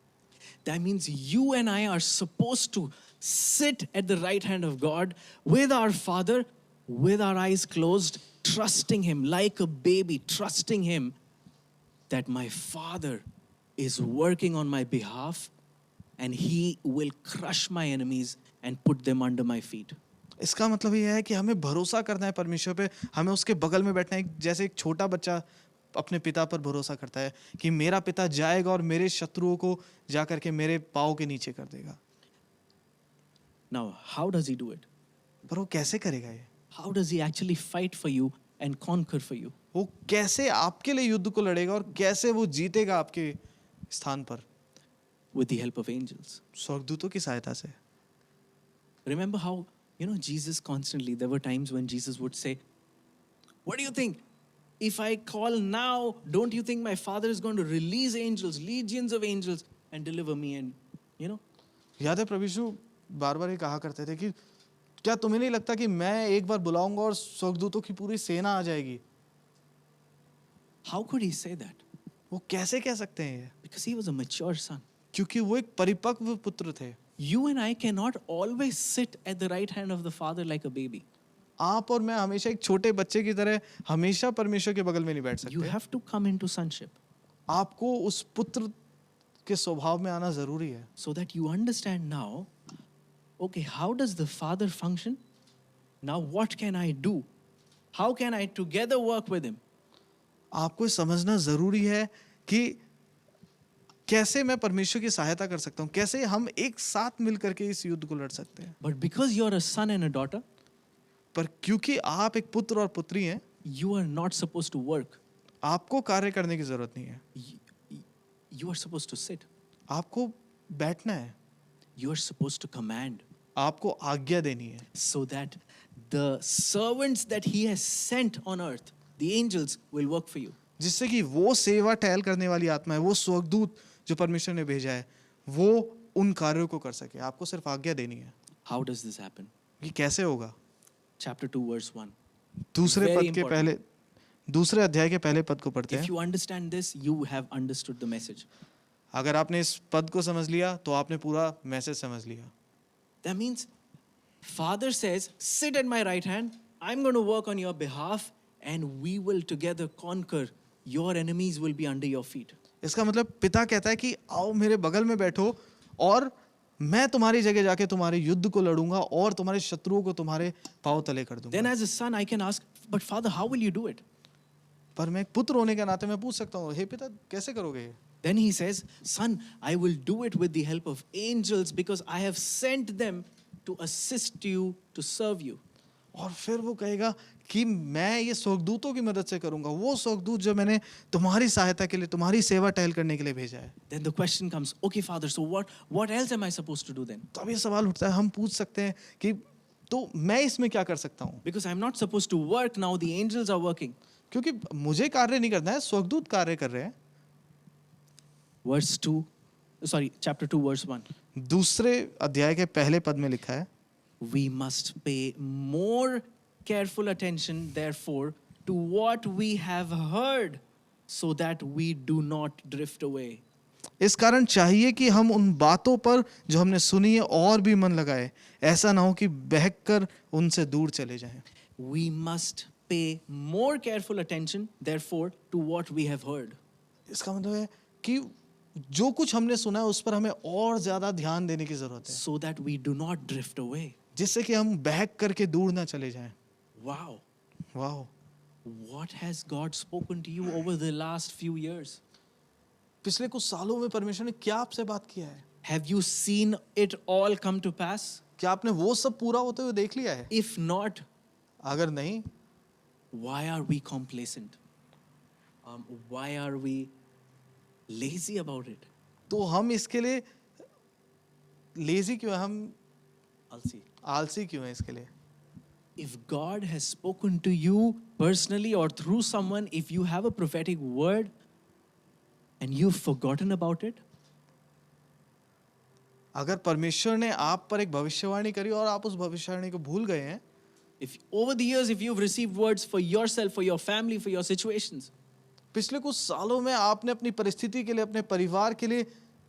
That means you and I are supposed to sit at the right hand of God with our Father, with our eyes closed, trusting Him like a baby, trusting Him that my Father is working on my behalf and He will crush my enemies and put them under my feet. इसका मतलब यह है कि हमें भरोसा करना है परमेश्वर पे, हमें उसके बगल में बैठना है, जैसे एक छोटा बच्चा अपने पिता पर भरोसा करता है कि मेरा पिता जाएगा और मेरे शत्रुओं को जा करके मेरे पाँव के नीचे कर देगा। Now, how does He do it? पर वो कैसे करेगा ये? How does He actually fight for you and conquer for you? वो कैसे आपके लिए युद्ध को लड़ेगा और कैसे वो जीतेगा आपके स्थान पर? With the help of angels. स्वर्गदूतों की सहायता से। Remember how, Jesus constantly, there were times when Jesus would say, what do you think? If I call now, don't you think my Father is going to release angels, legions of angels, and deliver me? And, याद है प्रभु यीशु बार बार ये कहा करते थे कि क्या तुम्हें नहीं लगता कि मैं एक बार बुलाऊंगा और स्वर्गदूतों की पूरी सेना आ जाएगी? how could He say that? वो कैसे कह सकते हैं ये? Because He was a mature son. क्योंकि वो एक परिपक्व पुत्र थे। You and I cannot always sit at the right hand of the Father like a baby. आप और मैं हमेशा एक छोटे बच्चे की तरह हमेशा परमेश्वर के बगल में नहीं बैठ You सकते। have to come into sonship आपको उस पुत्र के स्वभाव में आना जरूरी है, so that you understand now, okay, how does the Father function? Now what can I do? How can I together work with Him? आपको ये समझना जरूरी है कि कैसे मैं परमेश्वर की सहायता कर सकता हूँ, कैसे हम एक साथ मिलकर के इस युद्ध को लड़ सकते हैं। But because you're a son and a daughter, पर क्योंकि आप एक पुत्र और पुत्री हैं, you are not supposed to work. आपको कार्य करने की जरूरत नहीं है, You are supposed to sit. आपको बैठना है, You are supposed to command, आपको आज्ञा देनी है, so that the servants that He has sent on earth, the angels, will work for you. जिससे कि वो सेवा टहल करने वाली आत्मा है, वो स्वर्गदूत जो परमेश्वर ने भेजा है, वो उन कार्यों को कर सके। आपको सिर्फ आज्ञा देनी है। How does this happen? ये कैसे होगा? Chapter 2, verse 1. दूसरे Very पद के important. पहले, दूसरे अध्याय के पहले पद को पढ़ते If हैं। you understand this, you have understood the message. अगर आपने इस पद को समझ लिया तो आपने पूरा मैसेज समझ लिया। That means Father says, sit at my right hand, I'm going to work on your behalf, and we will together conquer. Your enemies will be under your feet. इसका मतलब पिता कहता है कि आओ मेरे बगल में बैठो और मैं तुम्हारी जगह जाके तुम्हारे युद्ध को लड़ूंगा और तुम्हारे शत्रुओं को तुम्हारे पांव तले कर Then दूंगा। as a son, I can ask, but Father, how will you do it? पर मैं एक पुत्र होने के नाते मैं पूछ सकता हूँ, हे पिता कैसे करोगे ये? Then he says, Son, I will do it with the help of angels because I have sent them to assist you, to serve you. और फिर वो कहेगा कि मैं ये स्वर्गदूतों की मदद से करूंगा, वो स्वर्गदूत जो मैंने तुम्हारी सहायता के लिए, तुम्हारी सेवा टहल करने के लिए भेजा है। Then the question comes, okay, Father, so what else am I supposed to do then? तो अब ये सवाल उठता है, हम पूछ सकते हैं कि तो मैं इसमें क्या कर सकता हूँ? Because I'm not supposed to work now, the angels are working. क्योंकि मुझे कार्य नहीं करना है, स्वर्गदूत कार्य कर रहे हैं। Chapter 2, verse 1. दूसरे अध्याय के पहले पद में लिखा है, We must pay more careful attention, therefore, to what we have heard, so that we do not drift away. इस कारण चाहिए कि हम उन बातों पर जो हमने सुनी है और भी मन लगाए, ऐसा ना हो कि बहक कर उनसे दूर चले जाएं। We must pay more careful attention, therefore, to what we have heard. इसका मतलब है कि जो कुछ हमने सुना है उस पर हमें और ज्यादा ध्यान देने की जरूरत है, So that we do not drift away. जिससे कि हम बहक करके दूर ना चले जाएं। Wow. वाह, What has God spoken to you over the last few years? पिछले कुछ सालों में परमेश्वर ने क्या आपसे बात किया है? Have you seen it all come to pass? क्या आपने वो सब पूरा होते हुए देख लिया है? If not, अगर नहीं, why are we complacent? Why are we lazy about it? तो हम इसके लिए लेजी क्यों है? हम I'll see. आलसी क्यों है इसके लिए? If God has spoken to you personally or through someone, if you have a prophetic word and you've forgotten about it, अगर परमेश्वर ने आप पर एक भविष्यवाणी करी और आप उस भविष्यवाणी को भूल गए हैं, if over the years, if you've received words for yourself, for your family, for your situations, पिछले कुछ सालों में आपने अपनी परिस्थिति के लिए, अपने परिवार के लिए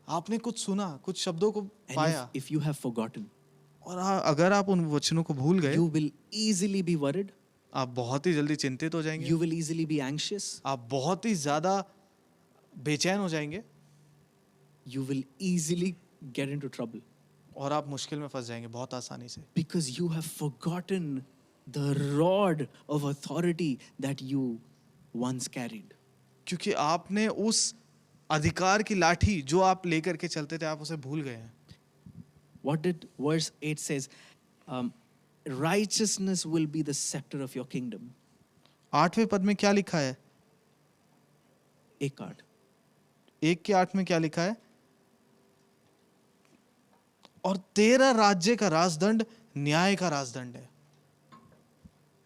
आपने कुछ सुना, कुछ शब्दों को and पाया, if you have forgotten, और अगर आप उन वचनों को भूल गए, you will easily be worried, आप बहुत ही जल्दी चिंतित हो जाएंगे, you will easily be anxious, आप बहुत ही ज्यादा बेचैन हो जाएंगे you will easily get into trouble और आप मुश्किल में फंस जाएंगे बहुत आसानी से, because you have forgotten the rod of authority that you once carried. क्योंकि आपने उस अधिकार की लाठी जो आप लेकर के चलते थे, आप उसे भूल गए हैं। What did verse 8 says? Righteousness will be the scepter of your kingdom. 8वें पद में क्या लिखा है? एक कार्ड. 1:8 में क्या लिखा है? और तेरा राज्य का राजदंड न्याय का राजदंड है।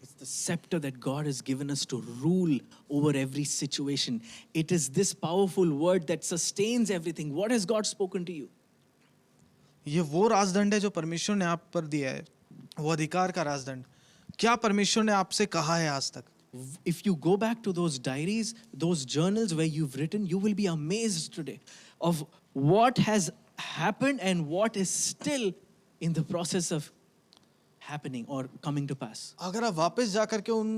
It's the scepter that God has given us to rule over every situation. It is this powerful word that sustains everything. What has God spoken to you? ये वो राजदंड है जो परमेश्वर ने आप पर दिया है, वो अधिकार का राजदंड। क्या परमेश्वर ने आपसे कहा है आज तक? If you go back to those diaries, those journals where you've written, you will be amazed today of what has happened and what is still in the process of happening or coming to pass. अगर आप वापस जा करके उन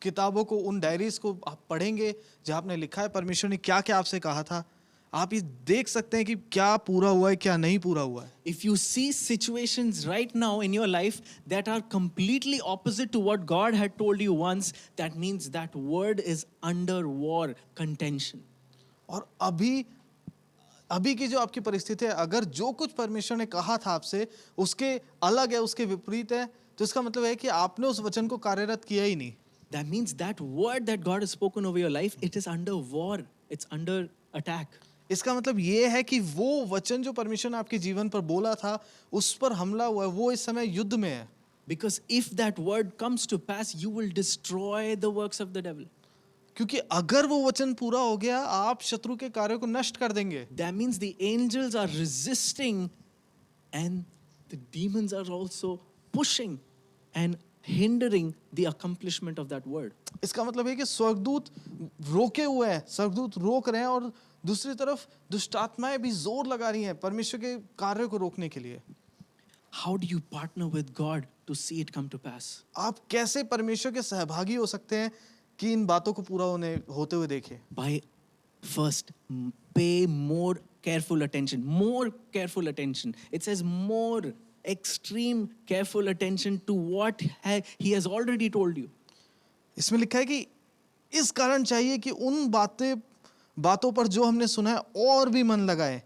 किताबों को, उन डायरीज को आप पढ़ेंगे जहाँ आपने लिखा है परमेश्वर ने क्या क्या आपसे कहा था, आप ये देख सकते हैं कि क्या पूरा हुआ है, क्या नहीं पूरा हुआ है। If you see situations right now in your life that are completely opposite to what God had told you once, that means that word is under war, contention. और अभी की जो आपकी परिस्थिति है, अगर जो कुछ परमेश्वर ने कहा था आपसे उसके अलग है, उसके विपरीत है, तो इसका मतलब है कि आपने उस वचन को कार्यरत किया ही नहीं। That means that word that God has spoken over your life, it is under war, it's under attack. इसका मतलब ये है कि वो वचन जो परमेश्वर ने आपके जीवन पर बोला था, उस पर हमला हुआ है, वो इस समय युद्ध में है। Because if that word comes to pass, you will destroy the works of the devil. क्योंकि अगर वो वचन पूरा हो गया, आप शत्रु के कार्यों को नष्ट कर देंगे। That means the angels are resisting and the demons are also pushing and hindering the accomplishment of that word. इसका मतलब है कि स्वर्गदूत रोके हुए हैं, स्वर्गदूत रोक रहे हैं और दूसरी तरफ दुष्ट आत्माएं भी जोर लगा रही हैं परमेश्वर के कार्यों को रोकने के लिए। How do you partner with God to see it come to pass? आप कैसे परमेश्वर के सहभागी हो सकते हैं कि इन बातों को पूरा होते हुए देखे? By first, pay more careful attention. More careful attention. It says more extreme careful attention to what he has already told you. इसमें लिखा है कि इस कारण चाहिए कि उन बातों पर जो हमने सुना है और भी मन लगाए,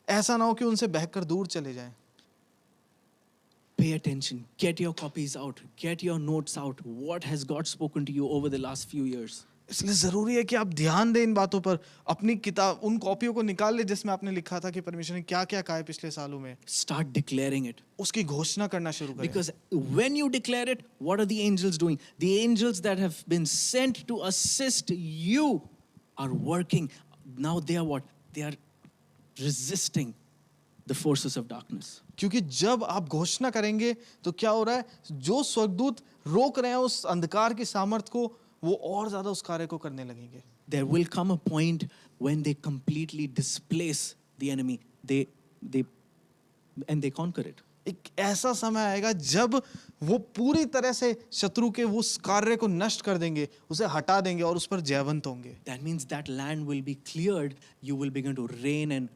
ऐसा ना हो कि उनसे बहकर दूर चले जाएं। Pay attention. Get your copies out. Get your notes out. What has God spoken to you over the last few years? इसलिए जरूरी है कि आप ध्यान दें इन बातों पर। अपनी किताब, उन कॉपियों को निकाल ले जिसमें आपने लिखा था कि परमेश्वर ने क्या क्या कहा है पिछले सालों में। Start declaring it. उसकी घोषणा करना शुरू करें। Because when you declare it, what are the angels doing? The angels that have been sent to assist you are working. Now they are what? They are resisting the forces of darkness. क्योंकि जब आप घोषणा करेंगे तो क्या हो रहा है, जो स्वर्गदूत रोक रहे हैं उस अंधकार की सामर्थ को, वो और ज्यादा उस कार्य को करने लगेंगे। There will come a point when they completely displace the enemy. They conquer it. एक ऐसा समय आएगा जब वो पूरी तरह से शत्रु के उस कार्य को नष्ट कर देंगे, उसे हटा देंगे और उस पर जयवंत होंगे। That means that land will be cleared. You will begin to reign and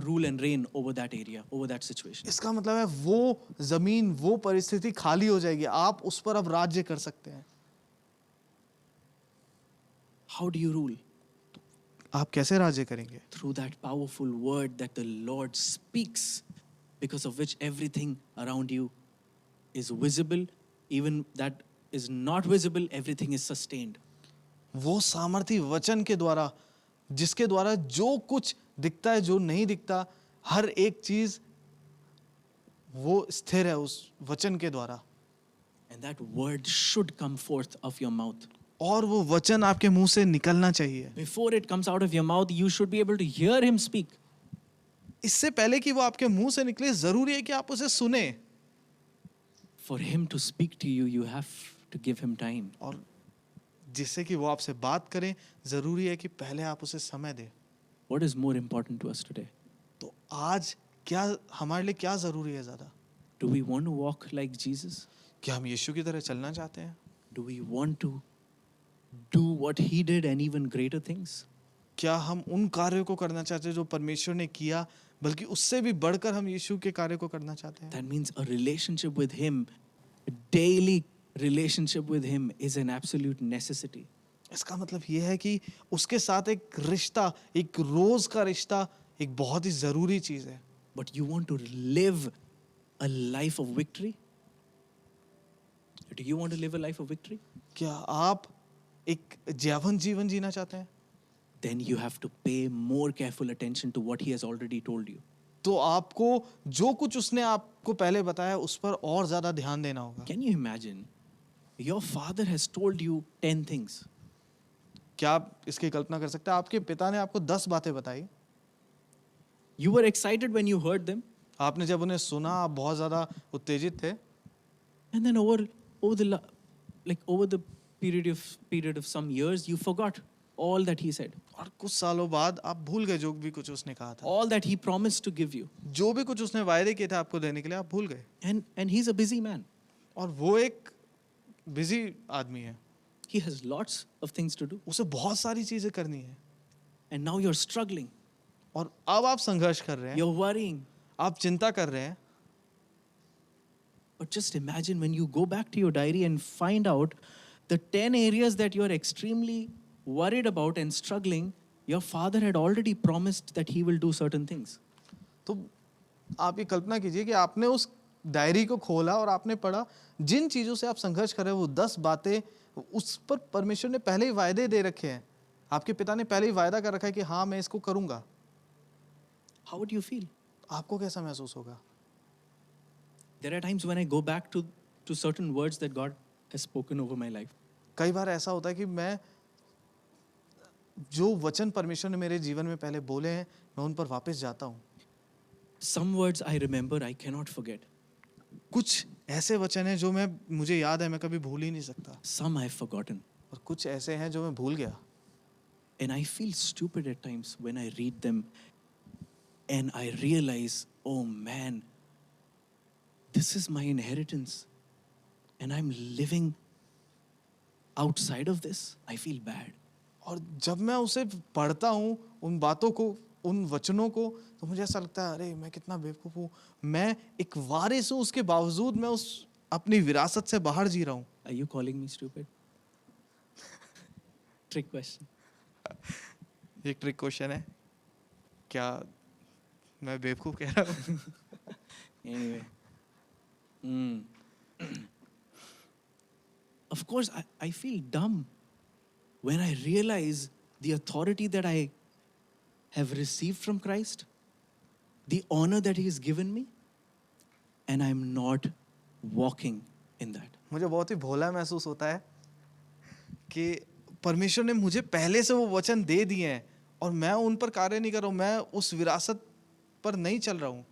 rule and reign over that area, over that situation. इसका मतलब है वो जमीन, वो परिस्थिति खाली हो जाएगी, आप उस पर अब राज्य कर सकते हैं। How do you rule? आप कैसे राज्य करेंगे? Through that powerful word that the Lord speaks, because of which everything around you is visible, even that is not visible, everything is sustained. वो सामर्थी वचन के द्वारा, जिसके द्वारा जो कुछ दिखता है, जो नहीं दिखता, हर एक चीज वो स्थिर है उस वचन के द्वारा। And that word should come forth of your mouth. और वो वचन आपके मुंह से निकलना चाहिए। Before it comes out of your mouth, you should be able to hear him speak. इससे पहले कि वो आपके मुंह से निकले, जरूरी है कि आप उसे सुने। For him to speak to you, you have to give him time. और जिससे कि वो आपसे बात करें, जरूरी है कि पहले आप उसे समय दें। What is more important to us today? तो आज क्या हमारे लिए क्या जरूरी है ज्यादा? Do we want to walk like Jesus? क्या हम यीशु की तरह चलना चाहते हैं? Do we want to do what he did and even greater things? क्या हम उन कार्यों को करना चाहते हैं जो परमेश्वर ने किया, बल्कि उससे भी बढ़कर हम यीशु के कार्य को करना चाहते हैं? That means a relationship with him, a daily relationship with him is an absolute necessity. इसका मतलब ये है कि उसके साथ एक रिश्ता, एक रोज का रिश्ता, एक बहुत ही जरूरी चीज है। But you want to live a life of victory? Do you want to live a life of victory? क्या आप एक जयवंत जीवन जीना चाहते हैं? Then you have to pay more careful attention to what he has already told you. तो आपको जो कुछ उसने आपको पहले बताया उस पर और ज्यादा ध्यान देना होगा। Can you imagine? Your father has told you 10 things. क्या आप इसकी कल्पना कर सकते हैं? आपके पिता ने आपको 10 बातें बताई, You were excited when you heard them, आपने जब उन्हें सुना आप बहुत ज्यादा उत्तेजित थे, and then over the period of some years, you forgot all that he said, और कुछ सालों बाद आप भूल गए जो भी कुछ उसने कहा था, all that he promised to give you. जो भी कुछ उसने वायदे किए थे आपको देने के लिए, आप भूल गए। And he's a busy man. और वो एक बिजी आदमी है, He has lots of things to do. उसे बहुत सारी चीजें करनी है, And now you're struggling. और अब आप संघर्ष कर रहे हैं, You're worrying. आप चिंता कर रहे हैं। But just imagine when you go back to your diary and find out the 10 areas that you're extremely worried about and struggling, your father had already promised that he will do certain things. तो आप ये कल्पना कीजिए कि आपने उस डायरी को खोला और आपने पढ़ा, जिन चीजों से आप संघर्ष कर रहे हैं वो 10 बातें, उस पर परमेश्वर ने पहले ही वायदे दे रखे हैं। आपके पिता ने पहले ही वायदा कर रखा है कि हाँ मैं इसको करूंगा। How would you feel? आपको कैसा महसूस होगा? There are times when I go back to certain words that God has spoken over my life. कई बार ऐसा होता है कि मैं जो वचन परमेश्वर ने मेरे जीवन में पहले बोले हैं, मैं उन पर वापस जाता हूँ। Some words I remember, I cannot forget. कुछ ऐसे वचन हैं जो मुझे याद है, मैं कभी भूल ही नहीं सकता, Some I've forgotten. और कुछ ऐसे हैं जो मैं भूल गया। And I feel stupid at times when I read them and I realize, oh man, this is my inheritance and I'm living outside of this, I feel bad. और जब मैं उसे पढ़ता हूँ उन बातों को, उन वचनों को, तो मुझे ऐसा लगता है अरे मैं कितना बेवकूफ़ हूँ, मैं एक वारिस हूँ, उसके बावजूद मैं उस अपनी विरासत से बाहर जी रहा हूँ। Are you calling me stupid? Trick question. एक ट्रिक क्वेश्चन है, क्या मैं बेवकूफ़ कह रहा हूँ? Anyway. Mm. Of course, I feel dumb when I realize the authority that I have received from Christ, the honor that He has given me, and I'm not walking in that. मुझे बहुत ही भोला महसूस होता है कि परमेश्वर ने मुझे पहले से वो वचन दे दिए हैं और मैं उन पर कार्य नहीं कर रहा हूँ, मैं उस विरासत पर नहीं चल रहा हूँ।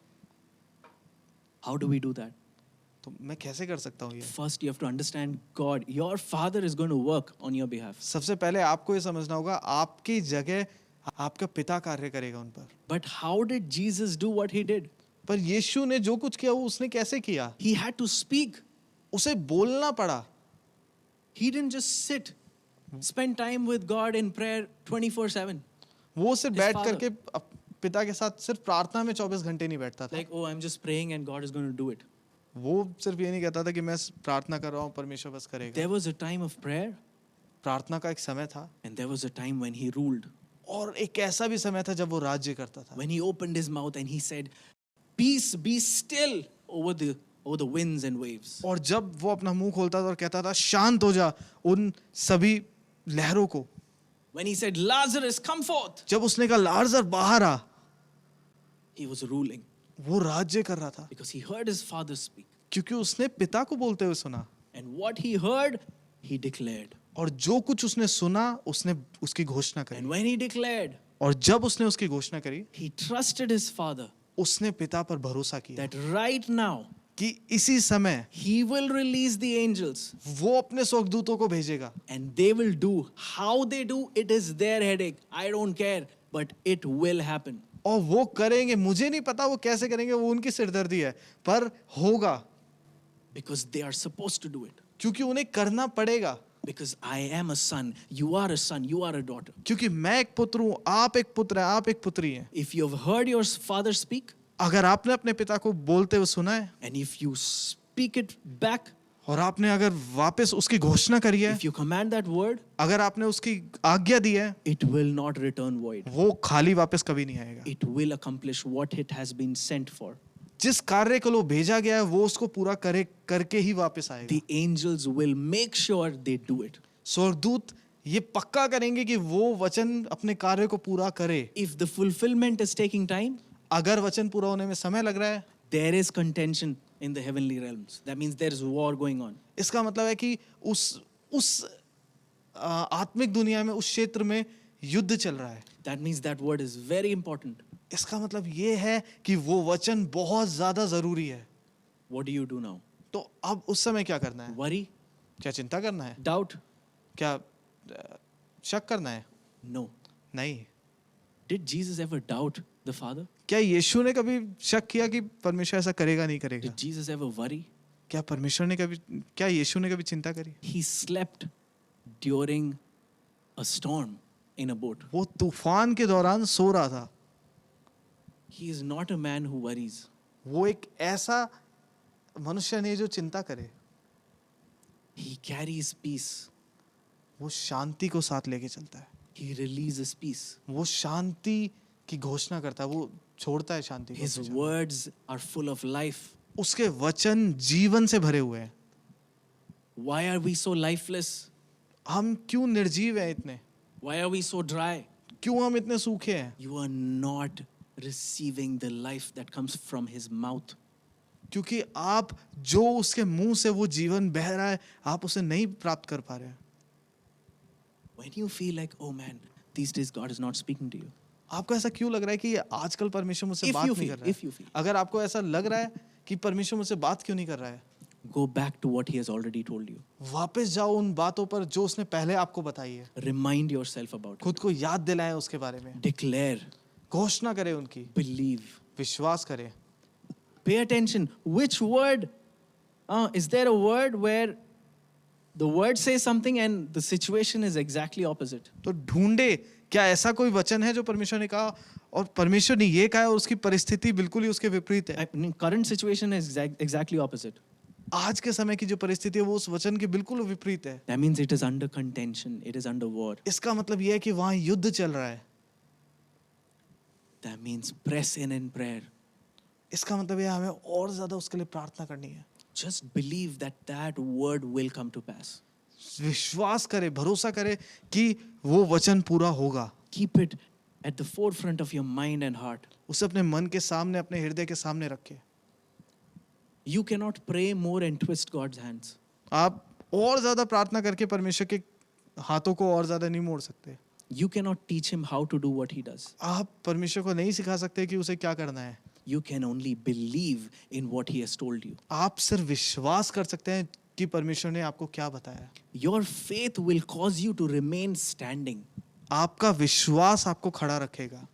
How do we do that? तो मैं कैसे कर सकता हूँ ये? First, you have to understand God. Your Father is going to work on your behalf. सबसे पहले आपको ये समझना होगा आपकी जगह आपका पिता कार्य करेगा उन पर। But how did Jesus do what He did? पर यीशु ने जो कुछ किया वो उसने कैसे किया? He had to speak. उसे बोलना पड़ा। He didn't just sit, spend time with God in prayer 24/7. वो सिर्फ His बैठ father. करके पिता के साथ सिर्फ प्रार्थना में 24 घंटे नहीं बैठता था। Like, oh, I'm just praying and God is going to do it. वो सिर्फ ये नहीं कहता था कि मैं प्रार्थना कर रहा हूँ परमेश्वर बस करेगा। There was a time of prayer प्रार्थना का एक समय था and there was a time when He ruled. और एक ऐसा भी समय था जब वो राज्य करता था। When He opened His mouth and He said, peace, be still over the winds and waves. और जब वो अपना मुंह खोलता था और कहता था शांत हो जा उन सभी लहरों को। When He said, Lazarus, come forth, जब उसने कहा लाजर बाहर आ, He was ruling वो राज्य कर रहा था because He heard His Father speak. क्योंकि उसने पिता को बोलते हुए सुना And what He heard, He declared. और जो कुछ उसने सुना उसने उसकी घोषणा And करी when He declared, और जब उसने उसकी घोषणा करी He trusted His Father उसने पिता पर भरोसा किया that right now कि इसी समय He will release the angels वो अपने स्वर्गदूतों को भेजेगा and they will do. How they do, it is their headache. I don't care, but it will happen. और वो करेंगे। मुझे नहीं पता वो कैसे करेंगे, वो उनकी सिरदर्दी है, पर होगा Because they are supposed to do it. क्योंकि उन्हें करना पड़ेगा। Because I am a son, you are a son, you are a daughter. क्योंकि मैं एक पुत्र हूँ, आप एक पुत्र है, आप एक पुत्री हैं। If you have heard your father speak अगर आपने अपने पिता को बोलते हुए सुना है and if you speak it back, और आपने अगर वापस उसकी घोषणा करी है, if you command that word, अगर आपने उसकी आज्ञा दी है, it will not return void. वो खाली वापस कभी नहीं आएगा। It will accomplish what it has been sent for. जिस कार्य को भेजा गया है वो उसको पूरा करके ही वापस आएगा। The angels will make sure they do it. स्वर्गदूत ये पक्का करेंगे कि वो वचन अपने कार्य को पूरा करे। If the fulfillment is taking time, अगर वचन पूरा होने में समय लग रहा है, there is contention in the heavenly realms. That means there is war going on. इसका मतलब है कि उस आत्मिक दुनिया में, उस क्षेत्र में युद्ध चल रहा है। That means that word is very important. इसका मतलब ये है कि वो वचन बहुत ज्यादा जरूरी है। What do you do now? तो अब उस समय क्या करना है? Worry? क्या चिंता करना है? Doubt? क्या शक करना है? No. नहीं। Did Jesus ever doubt the Father? क्या यीशु ने कभी शक किया कि परमेश्वर ऐसा करेगा नहीं करेगा? Did Jesus ever worry? क्या यीशु ने कभी चिंता करी? He slept during a storm in a boat. वो तूफान के दौरान सो रहा था। He is not a man who worries. वो एक ऐसा मनुष्य नहीं जो चिंता करे। He carries peace. वो शांति को साथ लेके चलता है। He releases peace. वो शांति की घोषणा करता है, वो छोड़ता है शांति को। His words are full of life. उसके वचन जीवन से भरे हुए हैं। Why are we so lifeless? हम क्यों निर्जीव हैं इतने? Why are we so dry? क्यों हम इतने सूखे हैं? You are not receiving the life that comes from his mouth. क्योंकि आप जो उसके मुंह से वो जीवन बह रहा है, आप उसे नहीं प्राप्त कर पा रहे हैं। When you feel like, oh man, these days God is not speaking to you. आपको ऐसा क्यों लग रहा है कि आजकल परमेश्वर मुझसे बात नहीं कर रहा है? अगर आपको ऐसा लग रहा है कि परमेश्वर मुझसे बात क्यों नहीं कर रहा है, go back to what he has already told you. वापस जाओ उन बातों पर जो उसने पहले आपको बताई है। Remind yourself about it. खुद को याद दिलाएं उसके बारे में। Declare. घोषणा करें उनकी। Believe. विश्वास करें। Pay attention. Which word? Is there a word where The word says something and the situation is exactly opposite. तो ढूंढे क्या ऐसा कोई वचन है जो परमेश्वर ने कहा और परमेश्वर ने ये कहा और उसकी परिस्थिति बिल्कुल ही उसके विपरीत है। I mean, current situation is exactly opposite. आज के समय की जो परिस्थिति है वो उस वचन के बिल्कुल विपरीत है। That means it is under contention. It is under war. इसका मतलब ये है कि वहाँ युद्ध चल रहा है। That means press in prayer. इसका मतलब ये हमें और ज्यादा उसके लिए प्रार्थना करनी है। Just believe that that word will come to pass. विश्वास करे, भरोसा करे कि वो वचन पूरा होगा। Keep it at the forefront of your mind and heart. उसे अपने मन के सामने, अपने हृदय के सामने रखे। You cannot pray more and twist God's hands. आप और ज्यादा प्रार्थना करके परमेश्वर के हाथों को और ज्यादा नहीं मोड़ सकते। You cannot teach him how to do what he does. आप परमेश्वर को नहीं सिखा सकते कि उसे क्या करना है। You can only believe in what he has told you. आप सिर्फ विश्वास कर सकते हैं कि परमेश्वर ने आपको क्या बताया। Your faith will cause you to remain standing. आपका विश्वास आपको खड़ा रखेगा।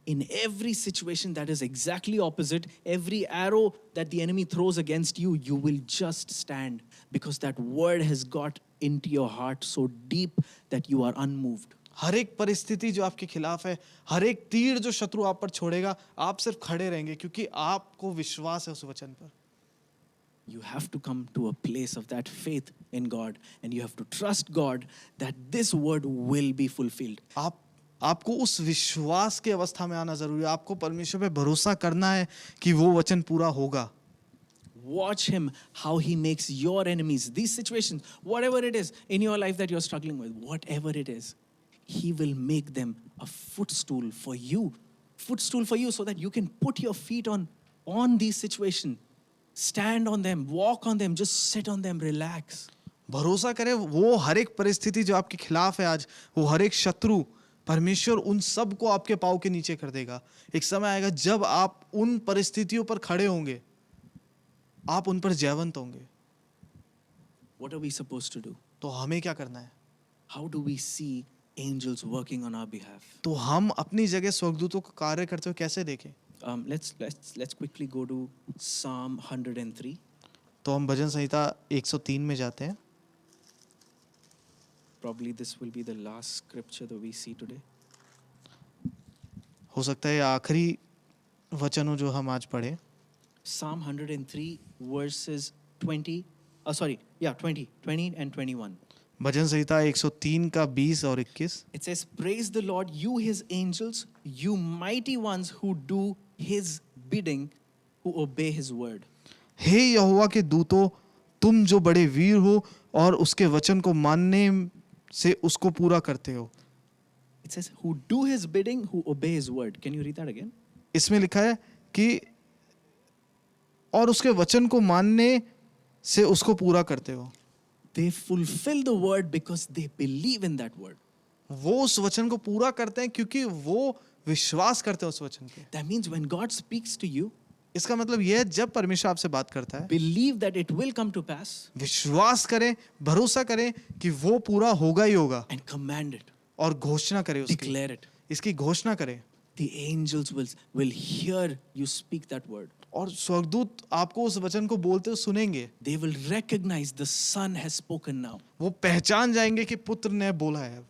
In every situation that is exactly opposite, every arrow that the enemy throws against you, you will just stand because that word has got into your heart so deep that you are unmoved. हर एक परिस्थिति जो आपके खिलाफ है, हर एक तीर जो शत्रु आप पर छोड़ेगा, आप सिर्फ खड़े रहेंगे क्योंकि आपको विश्वास है उस वचन पर। You have to come to a place of that faith in God and you have to trust God that this word will be fulfilled. आपको उस विश्वास की अवस्था में आना जरूरी है। आपको परमेश्वर पे भरोसा करना है कि वो वचन पूरा होगा। Watch him how he makes your enemies, these situations, whatever it is in your life that you're struggling with, whatever it is, he will make them a footstool for you so that you can put your feet on these situations, stand on them, walk on them, just sit on them, relax. भरोसा करें वो हर एक परिस्थिति जो आपके खिलाफ है आज, वो हर एक शत्रु, परमेश्वर उन सब को आपके पाँव के नीचे कर देगा। एक समय आएगा जब आप उन परिस्थितियों पर खड़े होंगे, आप उन पर जयवंत होंगे। What are we supposed to do? तो हमें क्या करना है? How do we see angels working on our behalf? तो हम अपनी जगह स्वर्गदूतों को कार्य करते हुए कैसे देखें? Let's quickly go to Psalm 103. तो हम भजन संहिता 103 में जाते हैं। Probably this will be the last scripture that we see today. हो सकता है आखिरी वचन हो जो हम आज पढ़े। Psalm 103 verses 20 and 21. भजन संहिता 103 का 20 और 21। It says, praise the Lord, you his angels, you mighty ones who do his bidding, who obey his word. हे यहोवा के दूतों, तुम जो बड़े वीर हो और उसके वचन को मानने से उसको पूरा करते हो। It says, who do his bidding, who obey his word. Can you read that again? इसमें लिखा है कि और उसके वचन को मानने से उसको पूरा करते हो। They fulfill the word because they believe in that word. वो उस वचन को पूरा करते हैं क्योंकि वो विश्वास करते हैं उस वचन पे। That means when God speaks to you, इसका मतलब यह है जब परमेश्वर आपसे बात करता है, believe that it will come to pass विश्वास करें, भरोसा करें कि वो पूरा होगा ही होगा and command it, और घोषणा करें उसकी, declare it. इसकी घोषणा करें। The angels will hear you speak that word. और स्वर्गदूत आपको उस वचन को बोलते हुए सुनेंगे। They will recognize the Son has spoken now. वो पहचान जाएंगे कि पुत्र ने बोला है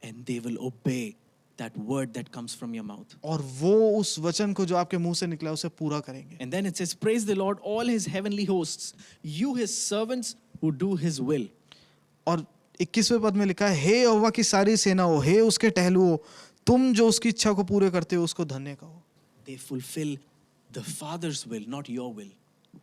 And they will obey that word that comes from your mouth. और वो उस वचन को जो आपके मुंह से निकला उसे पूरा करेंगे। And then it says, praise the Lord, all his heavenly hosts, you his servants who do his will. और 21वें पद में लिखा है, हे यहोवा की सारी सेना हो, हे उसके टहलुओ, तुम जो उसकी इच्छा को पूरे करते हो उसको धन्य कहो। They fulfill the Father's will, not your will.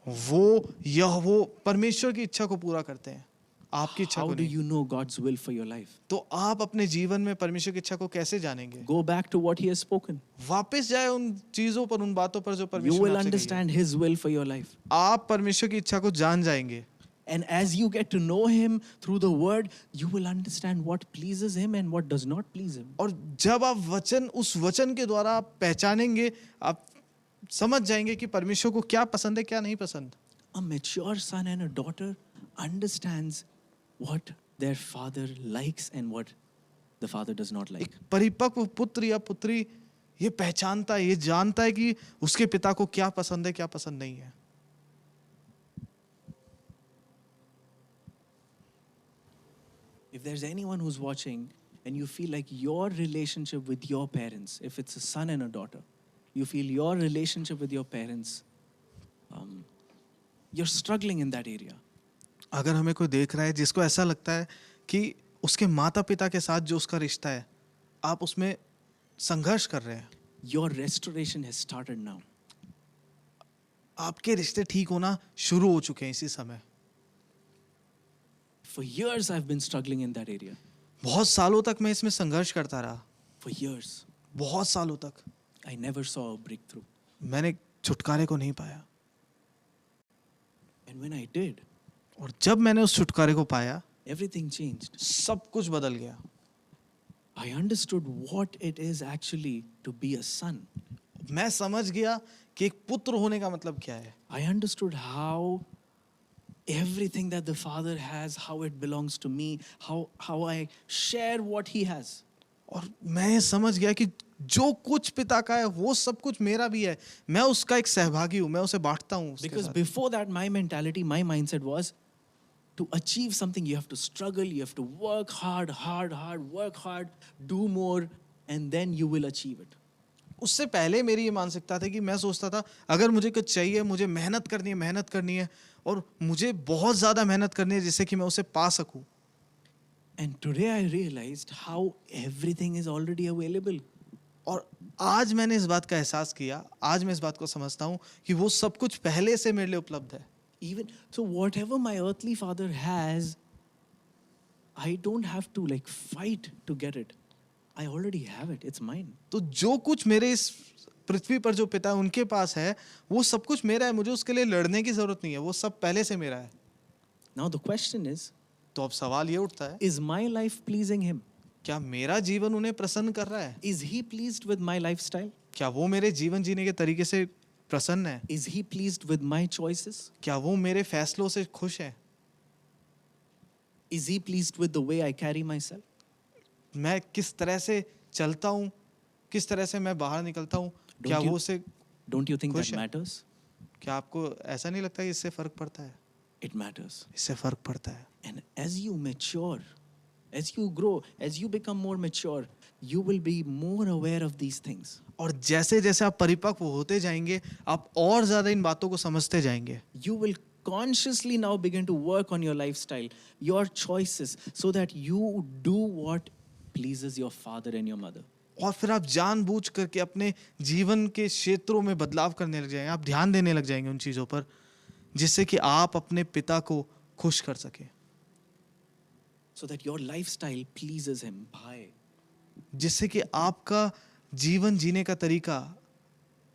वो परमेश्वर की इच्छा को पूरा करते हैं, आपकी इच्छा How को do नहीं। you know God's will for your life? तो आप अपने जीवन में परमेश्वर की इच्छा को कैसे जानेंगे? Go back to what he has spoken. वापस जाए उन चीजों पर, उन बातों पर जो You परमेश्वर will ने आपसे कही है। understand his will for your life. आप परमेश्वर की इच्छा को जान जाएंगे And as you get to know him through the word, you will understand what pleases him and what does not please him. और जब आप उस वचन के द्वारा आप पहचानेंगे, आप समझ जाएंगे कि परमेश्वर को क्या पसंद है, क्या नहीं पसंद। A mature son and a daughter understands what their father likes and what the father does not like. एक परिपक्व पुत्र या पुत्री ये पहचानता है, ये जानता है कि उसके पिता को क्या पसंद है, क्या पसंद नहीं है। If there's anyone who's watching and you feel like your relationship with your parents, if it's a son and a daughter, you feel your relationship with your parents, you're struggling in that area. अगर हमें कोई देख रहा है जिसको ऐसा लगता है कि उसके माता पिता के साथ जो उसका रिश्ता है आप उसमें संघर्ष कर रहे हैं, Your restoration has started now. आपके रिश्ते ठीक होना शुरू हो चुके हैं इसी समय. For years, I've been struggling in that area. बहुत सालों तक मैं इसमें संघर्ष करता रहा, For years, बहुत सालों तक I never saw a breakthrough. मैंने छुटकारे को नहीं पाया. And when I did, और जब मैंने उस छुटकारे को पाया everything changed. सब कुछ बदल गया. I understood what it is actually to be a son. मैं समझ गया कि एक पुत्र होने का मतलब क्या है. I understood how everything that the Father has, how it belongs to me, how I share what He has. और मैं ये समझ गया कि जो कुछ पिता का है वो सब कुछ मेरा भी है, मैं उसका एक सहभागी हूँ, मैं उसे बांटता हूँ उसके Because साथ. before that, my mentality, my mindset was to achieve something, you have to struggle, you have to work hard, work hard, do more, and then you will achieve it. उससे पहले मेरी ये मानसिकता थी कि मैं सोचता था अगर मुझे कुछ चाहिए मुझे मेहनत करनी है और मुझे बहुत ज़्यादा मेहनत करनी है जिससे कि मैं उसे पा सकूं. And today I realized how everything is already available. और आज मैंने इस बात का एहसास किया, आज मैं इस बात को समझता हूँ कि वो सब कुछ पहले से मेरे लिए उपलब्ध है. Even so, whatever my earthly father has, I don't have to like fight to get it. I already have it. It's mine. तो जो कुछ मेरे इस पृथ्वी पर जो पिता उनके पास है वो सब कुछ मेरा है, मुझे उसके लिए लड़ने की जरूरत नहीं है, वो सब पहले से मेरा है. Now the question is, तो अब सवाल ये उठता है is my life pleasing him? क्या मेरा जीवन उन्हें प्रसन्न कर रहा है? Is he pleased with my lifestyle? क्या वो मेरे जीवन जीने के तरीके से प्रसन्न है? Is he pleased with my choices? क्या वो मेरे फैसलों से खुश है? Is he pleased with the way I carry myself? मैं किस तरह से चलता हूँ, किस तरह से मैं बाहर निकलता हूँ, क्या you- वो से Don't you think that खुश है? matters? क्या आपको ऐसा नहीं लगता कि इससे फर्क पड़ता है? It matters. इससे फर्क पड़ता है. And as you mature, as you grow, as you become more mature, you will be more aware of these things. और जैसे जैसे आप परिपक्व होते जाएंगे आप और ज्यादा इन बातों को समझते जाएंगे. You will consciously now begin to work on your lifestyle, your choices, so that you do what pleases your father and your mother. और फिर आप जानबूझ करके अपने जीवन के क्षेत्रों में बदलाव करने लग जाएंगे, आप ध्यान देने लग जाएंगे उन चीज़ों पर जिससे कि आप अपने पिता को खुश कर सके, So that your lifestyle pleases him. Bhai. जिससे कि आपका जीवन जीने का तरीका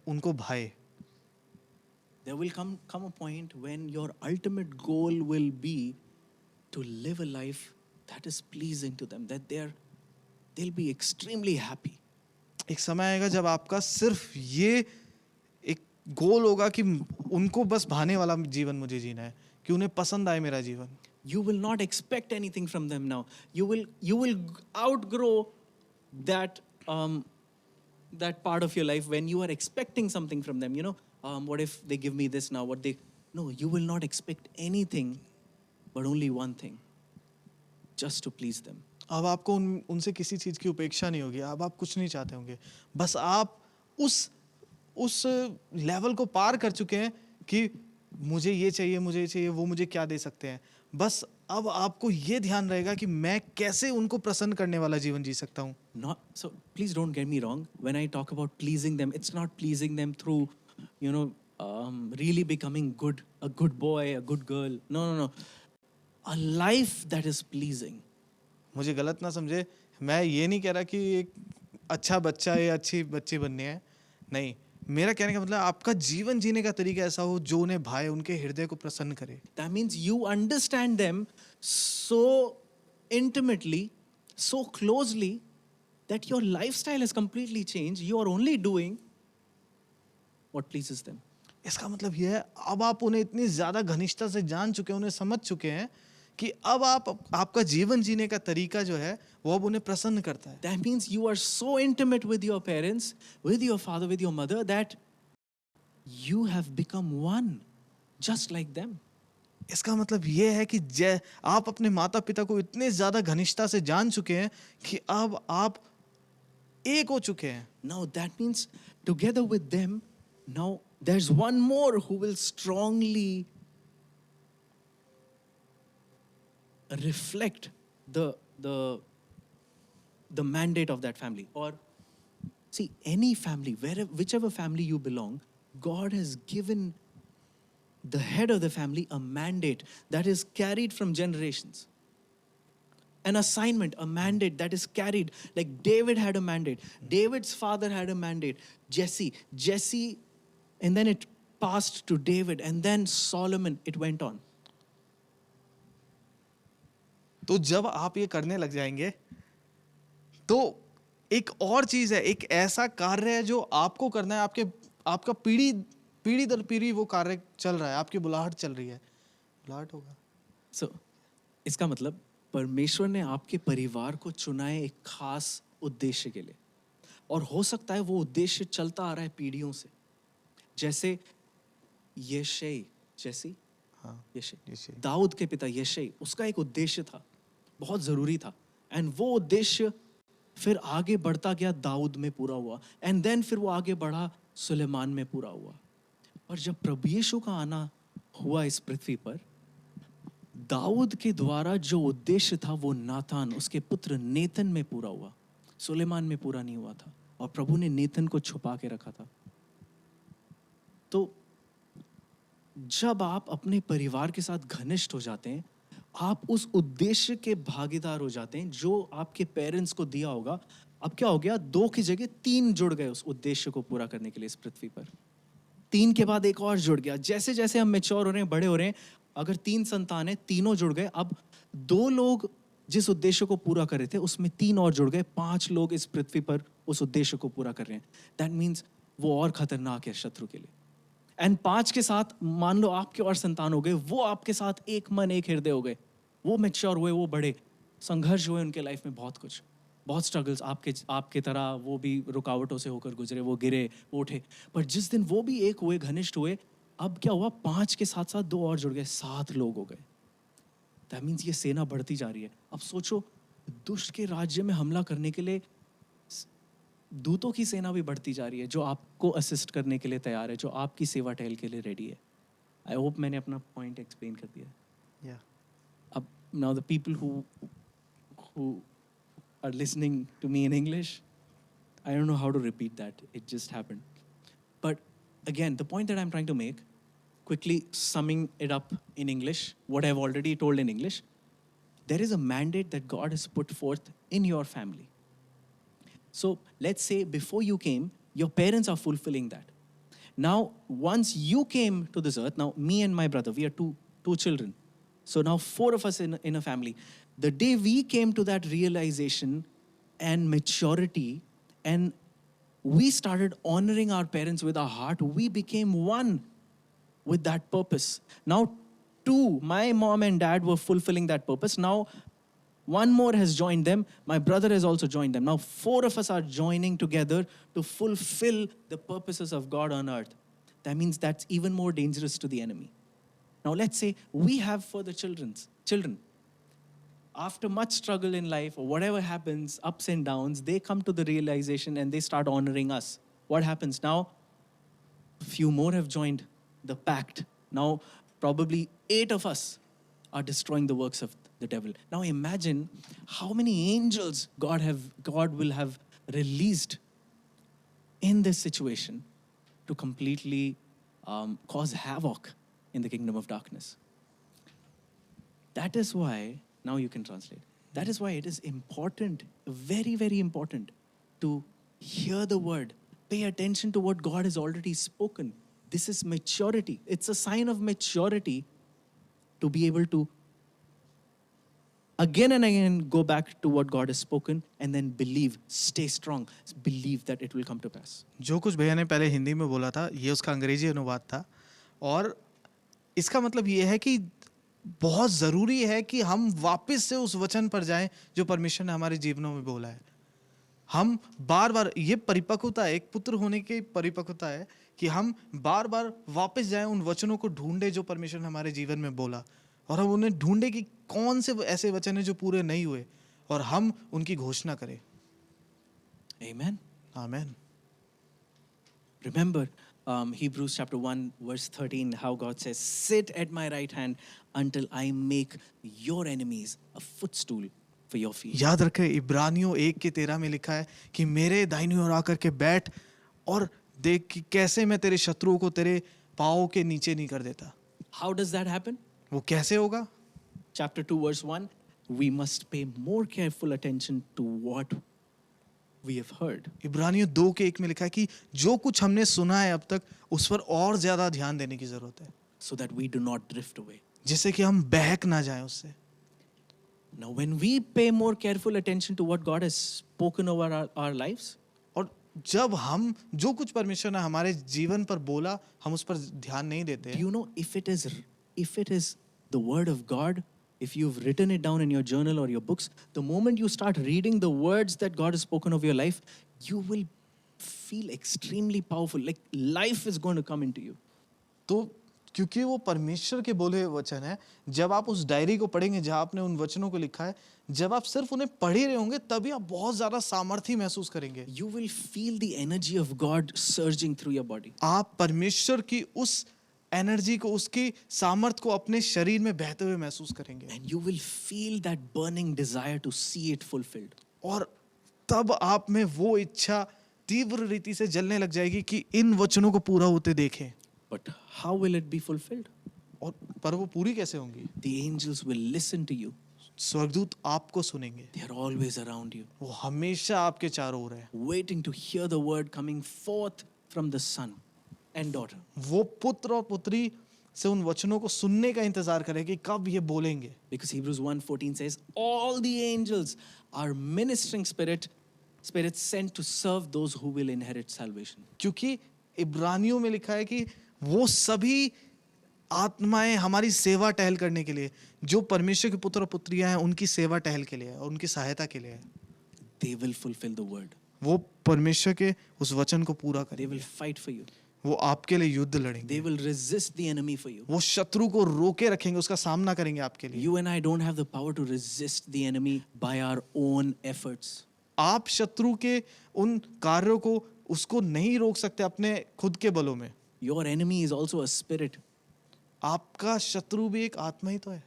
उनको भाए. There will come a point when your ultimate goal will be to live a life that is pleasing to them, that they'll be extremely happy. एक समय आएगा जब आपका सिर्फ ये एक गोल होगा कि उनको बस भाने वाला जीवन मुझे जीना है, कि उन्हें पसंद आए मेरा जीवन. You will not expect anything from them now. You will outgrow that that part of your life when you are expecting something from them. You know, what if they give me this now? No, you will not expect anything, but only one thing, just to please them. अब आपको उनसे किसी चीज़ की उपेक्षा नहीं होगी, अब आप कुछ नहीं चाहते होंगे, बस आप उस लेवल को पार कर चुके हैं कि मुझे ये चाहिए, वो मुझे क्या दे सकते हैं. बस अब आपको ये ध्यान रहेगा कि मैं कैसे उनको प्रसन्न करने वाला जीवन जी सकता हूँ. So please don't get me wrong. When I talk about pleasing them, it's not pleasing them through, really becoming a good boy, a good girl. No. A life that is pleasing. मुझे गलत ना समझे, मैं ये नहीं कह रहा कि एक अच्छा बच्चा या अच्छी बच्ची बननी है, नहीं. मेरा कहने का मतलब आपका जीवन जीने का तरीका ऐसा हो जो उन्हें भाए, उनके हृदय को प्रसन्न करे. That means you understand them so intimately, so closely, that your lifestyle has completely changed. You are only doing what pleases them. इसका मतलब ये है अब आप उन्हें इतनी ज़्यादा घनिष्ठता से जान चुके हैं, उन्हें समझ चुके हैं कि अब आपका जीवन जीने का तरीका जो है वो अब उन्हें प्रसन्न करता है. That means you are so intimate with your parents, with your father, with your mother, that you have become one, just like them. इसका मतलब ये है कि आप अपने माता पिता को इतने ज्यादा घनिष्ठता से जान चुके हैं कि अब आप एक हो चुके हैं. Now that means together with them, now there's one more who will strongly reflect the the the mandate of that family. Or see, any family, wherever, whichever family you belong, God has given the head of the family a mandate that is carried from generations. An assignment, a mandate that is carried. Like David had a mandate. David's father had a mandate. Jesse, and then it passed to David, and then Solomon, it went on. तो जब आप ये करने लग जाएंगे तो एक और चीज है, एक ऐसा कार्य है जो आपको करना है. आपका पीढ़ी दर पीढ़ी वो कार्य चल रहा है, आपकी बुलाहट चल रही है. बुलाहट होगा. So, इसका मतलब परमेश्वर ने आपके परिवार को चुना है एक खास उद्देश्य के लिए, और हो सकता है वो उद्देश्य चलता आ रहा है पीढ़ियों से. जैसे यशै, दाऊद के पिता यशै, उसका एक उद्देश्य था, बहुत जरूरी था, एंड वो उद्देश्य फिर आगे बढ़ता गया, दाऊद में पूरा हुआ, एंड देन फिर वो आगे बढ़ा, सुलेमान में पूरा हुआ. और जब प्रभु यीशु का आना हुआ इस पृथ्वी पर, दाऊद के द्वारा जो उद्देश्य था वो नातान, उसके पुत्र नेतन में पूरा हुआ. सुलेमान में पूरा नहीं हुआ था, और प्रभु ने नेतन को छुपा के रखा था. तो जब आप अपने परिवार के साथ घनिष्ठ हो जाते हैं, आप उस उद्देश्य के भागीदार हो जाते हैं जो आपके पेरेंट्स को दिया होगा. अब क्या हो गया, 2 की जगह 3 जुड़ गए उस उद्देश्य को पूरा करने के लिए इस पृथ्वी पर. 3 के बाद एक और जुड़ गया. जैसे जैसे हम मैच्योर हो रहे हैं, बड़े हो रहे हैं, अगर 3 संतान है, तीनों जुड़ गए. अब 2 लोग जिस उद्देश्य को पूरा कर रहे थे उसमें 3 और जुड़ गए. 5 लोग इस पृथ्वी पर उस उद्देश्य को पूरा कर रहे हैं. दैट मीन्स वो और खतरनाक है शत्रु के लिए. एंड 5 के साथ मान लो आपके और संतान हो गए, वो आपके साथ एक मन एक हृदय हो गए, वो मैच्योर हुए, वो बड़े, संघर्ष हुए उनके लाइफ में, बहुत स्ट्रगल्स आपके तरह वो भी रुकावटों से होकर गुजरे, वो गिरे, वो उठे. पर जिस दिन वो भी एक हुए, घनिष्ठ हुए, अब क्या हुआ, 5 के साथ साथ 2 और जुड़ गए, 7 लोग हो गए. दैट मीन्स ये सेना बढ़ती जा रही है. अब सोचो, दुष्ट के राज्य में हमला करने के लिए दूतों की सेना भी बढ़ती जा रही है, जो आपको असिस्ट करने के लिए तैयार है, जो आपकी सेवा टहल के लिए रेडी है. आई होप मैंने अपना पॉइंट एक्सप्लेन कर दिया. Yeah. अब now the people who are listening to me in English, I don't know how to repeat that. It just happened. But again, the point that I'm trying to make, quickly summing it up in English, what I've already told in English, there is a mandate that God has put forth in your family. So let's say before you came, your parents are fulfilling that. Now, once you came to this earth, now me and my brother, we are two children. So now 4 of us in a family. The day we came to that realization and maturity, and we started honoring our parents with our heart, we became one with that purpose. Now 2, my mom and dad were fulfilling that purpose. Now 1 more has joined them. My brother has also joined them. Now 4 of us are joining together to fulfill the purposes of God on earth. That means that's even more dangerous to the enemy. Now let's say we have further children. After much struggle in life, or whatever happens, ups and downs, they come to the realization and they start honoring us. What happens now? A few more have joined the pact. Now probably 8 of us are destroying the works of the devil. Now imagine how many angels God will have released in this situation to completely cause havoc in the kingdom of darkness. That is why, now you can translate. That is why it is important, very, very important, to hear the word, pay attention to what God has already spoken. This is maturity. It's a sign of maturity to be able to again and again go back to what God has spoken and then believe, stay strong, believe that it will come to pass. जो कुछ भैया ने पहले हिंदी में बोला था, ये उसका अंग्रेजी अनुवाद था, और इसका मतलब ये है कि बहुत ज़रूरी है कि हम वापस से उस वचन पर जाएं जो परमेश्वर ने हमारे जीवनों में बोला है. हम बार बार, ये परिपक्वता है, एक पुत्र होने की परिपक्वता है कि हम बार बार वापस जाएं, उन वचनों को ढूंढे जो परमेश्वर ने हमारे जीवन में बोला, और हम उन्हें ढूंढे कि कौन से ऐसे वचन हैं जो पूरे नहीं हुए, और हम उनकी घोषणा करें। Amen. आमीन। Remember Hebrews chapter 1 verse 13, how God says, sit at my right hand until I make your enemies a footstool for your feet. याद रखें, इब्रानियों 1:13 में लिखा है कि मेरे दाहिनी ओर आकर के बैठ और देख कि कैसे मैं तेरे शत्रुओं को तेरे पाँव के नीचे नहीं कर देता। How does that happen? वो कैसे होगा? Chapter 2 verse 1, we must pay more careful attention to what we have heard. इब्रानियों 2:1 में लिखा है कि जो कुछ हमने सुना है अब तक, उस पर और ज्यादा ध्यान देने की जरूरत है, So that we do not drift away. जिससे कि हम बहक ना जाएं उससे। Now, when we pay more careful attention to what God has spoken over our lives, और जब हम जो कुछ परमेश्वर ने हमारे जीवन पर बोला, हम उस पर ध्यान नहीं देते do हैं। you know if it is the word of God, if you've written it down in your journal or your books, the moment you start reading the words that God has spoken over your life, you will feel extremely powerful. Like life is going to come into you. तो क्योंकि वो परमेश्वर के बोले हुए वचन है, जब आप उस डायरी को पढ़ेंगे जहाँ आपने उन वचनों को लिखा है, जब आप सिर्फ उन्हें पढ़ ही रहे होंगे, तभी आप बहुत ज्यादा सामर्थ्य महसूस करेंगे। You will feel the energy of God surging through your body. आप परमेश्वर की उस एनर्जी को, उसकी सामर्थ को अपने शरीर में बहते हुए महसूस करेंगे, And you will feel that burning desire to see it fulfilled. और तब आप में वो इच्छा तीव्र रीति से जलने लग जाएगी कि इन वचनों को पूरा होते देखें। But how will it be fulfilled? और पर वो पूरी कैसे होंगी? The angels will listen to you. स्वर्गदूत आपको सुनेंगे, They are always around you, वो हमेशा आपके चारों ओर है। waiting to hear the word coming forth from the son and daughter. वो पुत्र और पुत्री से उन वचनों को सुनने का इंतजार करें कि कब ये बोलेंगे। Because Hebrews 1:14 says, all the angels are ministering spirits sent to serve those who will inherit salvation. क्योंकि इब्रानियों में लिखा है कि वो सभी आत्माएं हमारी सेवा टहल करने के लिए, जो परमेश्वर के पुत्र और पुत्रियां हैं, उनकी सेवा टहल के लिए है और उनकी सहायता के लिए है। They will fulfill the word. वो परमेश्वर के उस वचन को पूरा They करेंगे, will fight for you. वो आपके लिए युद्ध They लड़ेंगे, will resist the enemy for you. वो शत्रु को रोके रखेंगे, उसका सामना करेंगे आपके लिए। You and I don't have the power to resist the enemy by our own efforts. आप शत्रु के उन कार्यों को, उसको नहीं रोक सकते अपने खुद के बलों में। Your enemy is also a spirit. आपका शत्रु भी एक आत्मा ही तो है।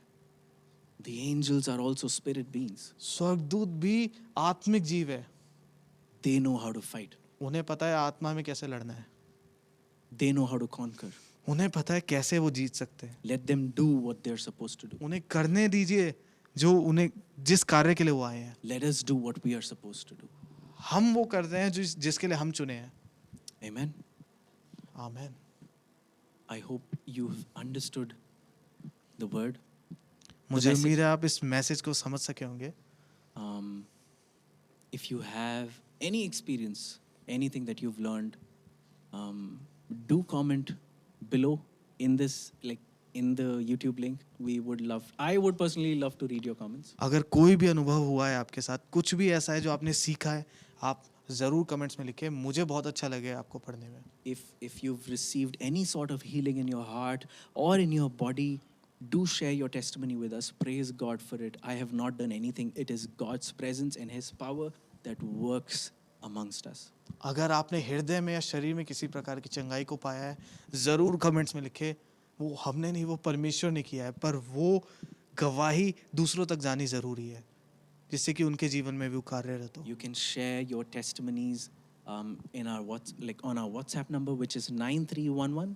The angels are also spirit beings. स्वर्गदूत भी आत्मिक जीव है, They know how to fight. उन्हें पता है आत्मा में कैसे लड़ना है, They know how to conquer. उन्हें पता है कैसे वो जीत सकते हैं। Let them do what they're supposed to do. उन्हें करने दीजिए जो उन्हें, जिस कार्य के लिए वो आए हैं। Let us do what we are supposed to do. हम वो करते हैं जिसके लिए हम चुने हैं। Amen. आमीन। I hope you've understood the word. मुझे message. उम्मीद है आप इस मैसेज को समझ सके होंगे। If you have any experience, anything that you've learned, do comment below in this, like in the YouTube link. I would personally love to read your comments. अगर कोई भी अनुभव हुआ है आपके साथ, कुछ भी ऐसा है जो आपने सीखा है, आप ज़रूर कमेंट्स में लिखें। मुझे बहुत अच्छा लगे आपको पढ़ने में। If you've received any sort of healing in your heart or in your body, do share your testimony with us. Praise God for it. I have not done anything. It is God's presence and His power that works amongst us. अगर आपने हृदय में या शरीर में किसी प्रकार की चंगाई को पाया है, ज़रूर कमेंट्स में लिखें। वो हमने नहीं, वो परमेश्वर ने किया है, पर वो गवाही दूसरों तक जानी ज़रूरी है, जिससे कि उनके जीवन में भी वो कार्यरत हो। You can share your testimonies in our on our WhatsApp number, which is 9311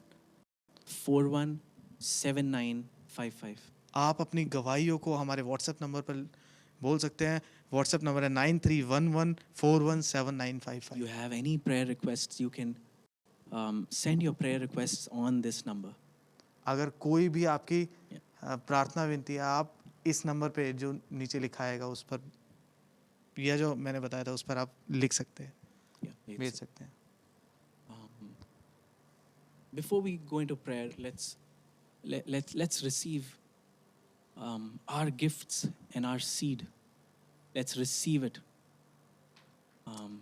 417955. आप अपनी गवाहियों को हमारे व्हाट्सएप नंबर पर बोल सकते हैं। व्हाट्सएप नंबर है 9311417955। You have any prayer requests, you can send your prayer requests on this number. अगर कोई भी आपकी Yeah. प्रार्थना विनती है, आप इस नंबर पे जो नीचे लिखा आएगा उस पर, यह जो मैंने बताया था उस पर आप लिख सकते हैं, Yeah, भेज it's, सकते हैं। before we go into prayer, let's receive our gifts and our seed. Let's receive it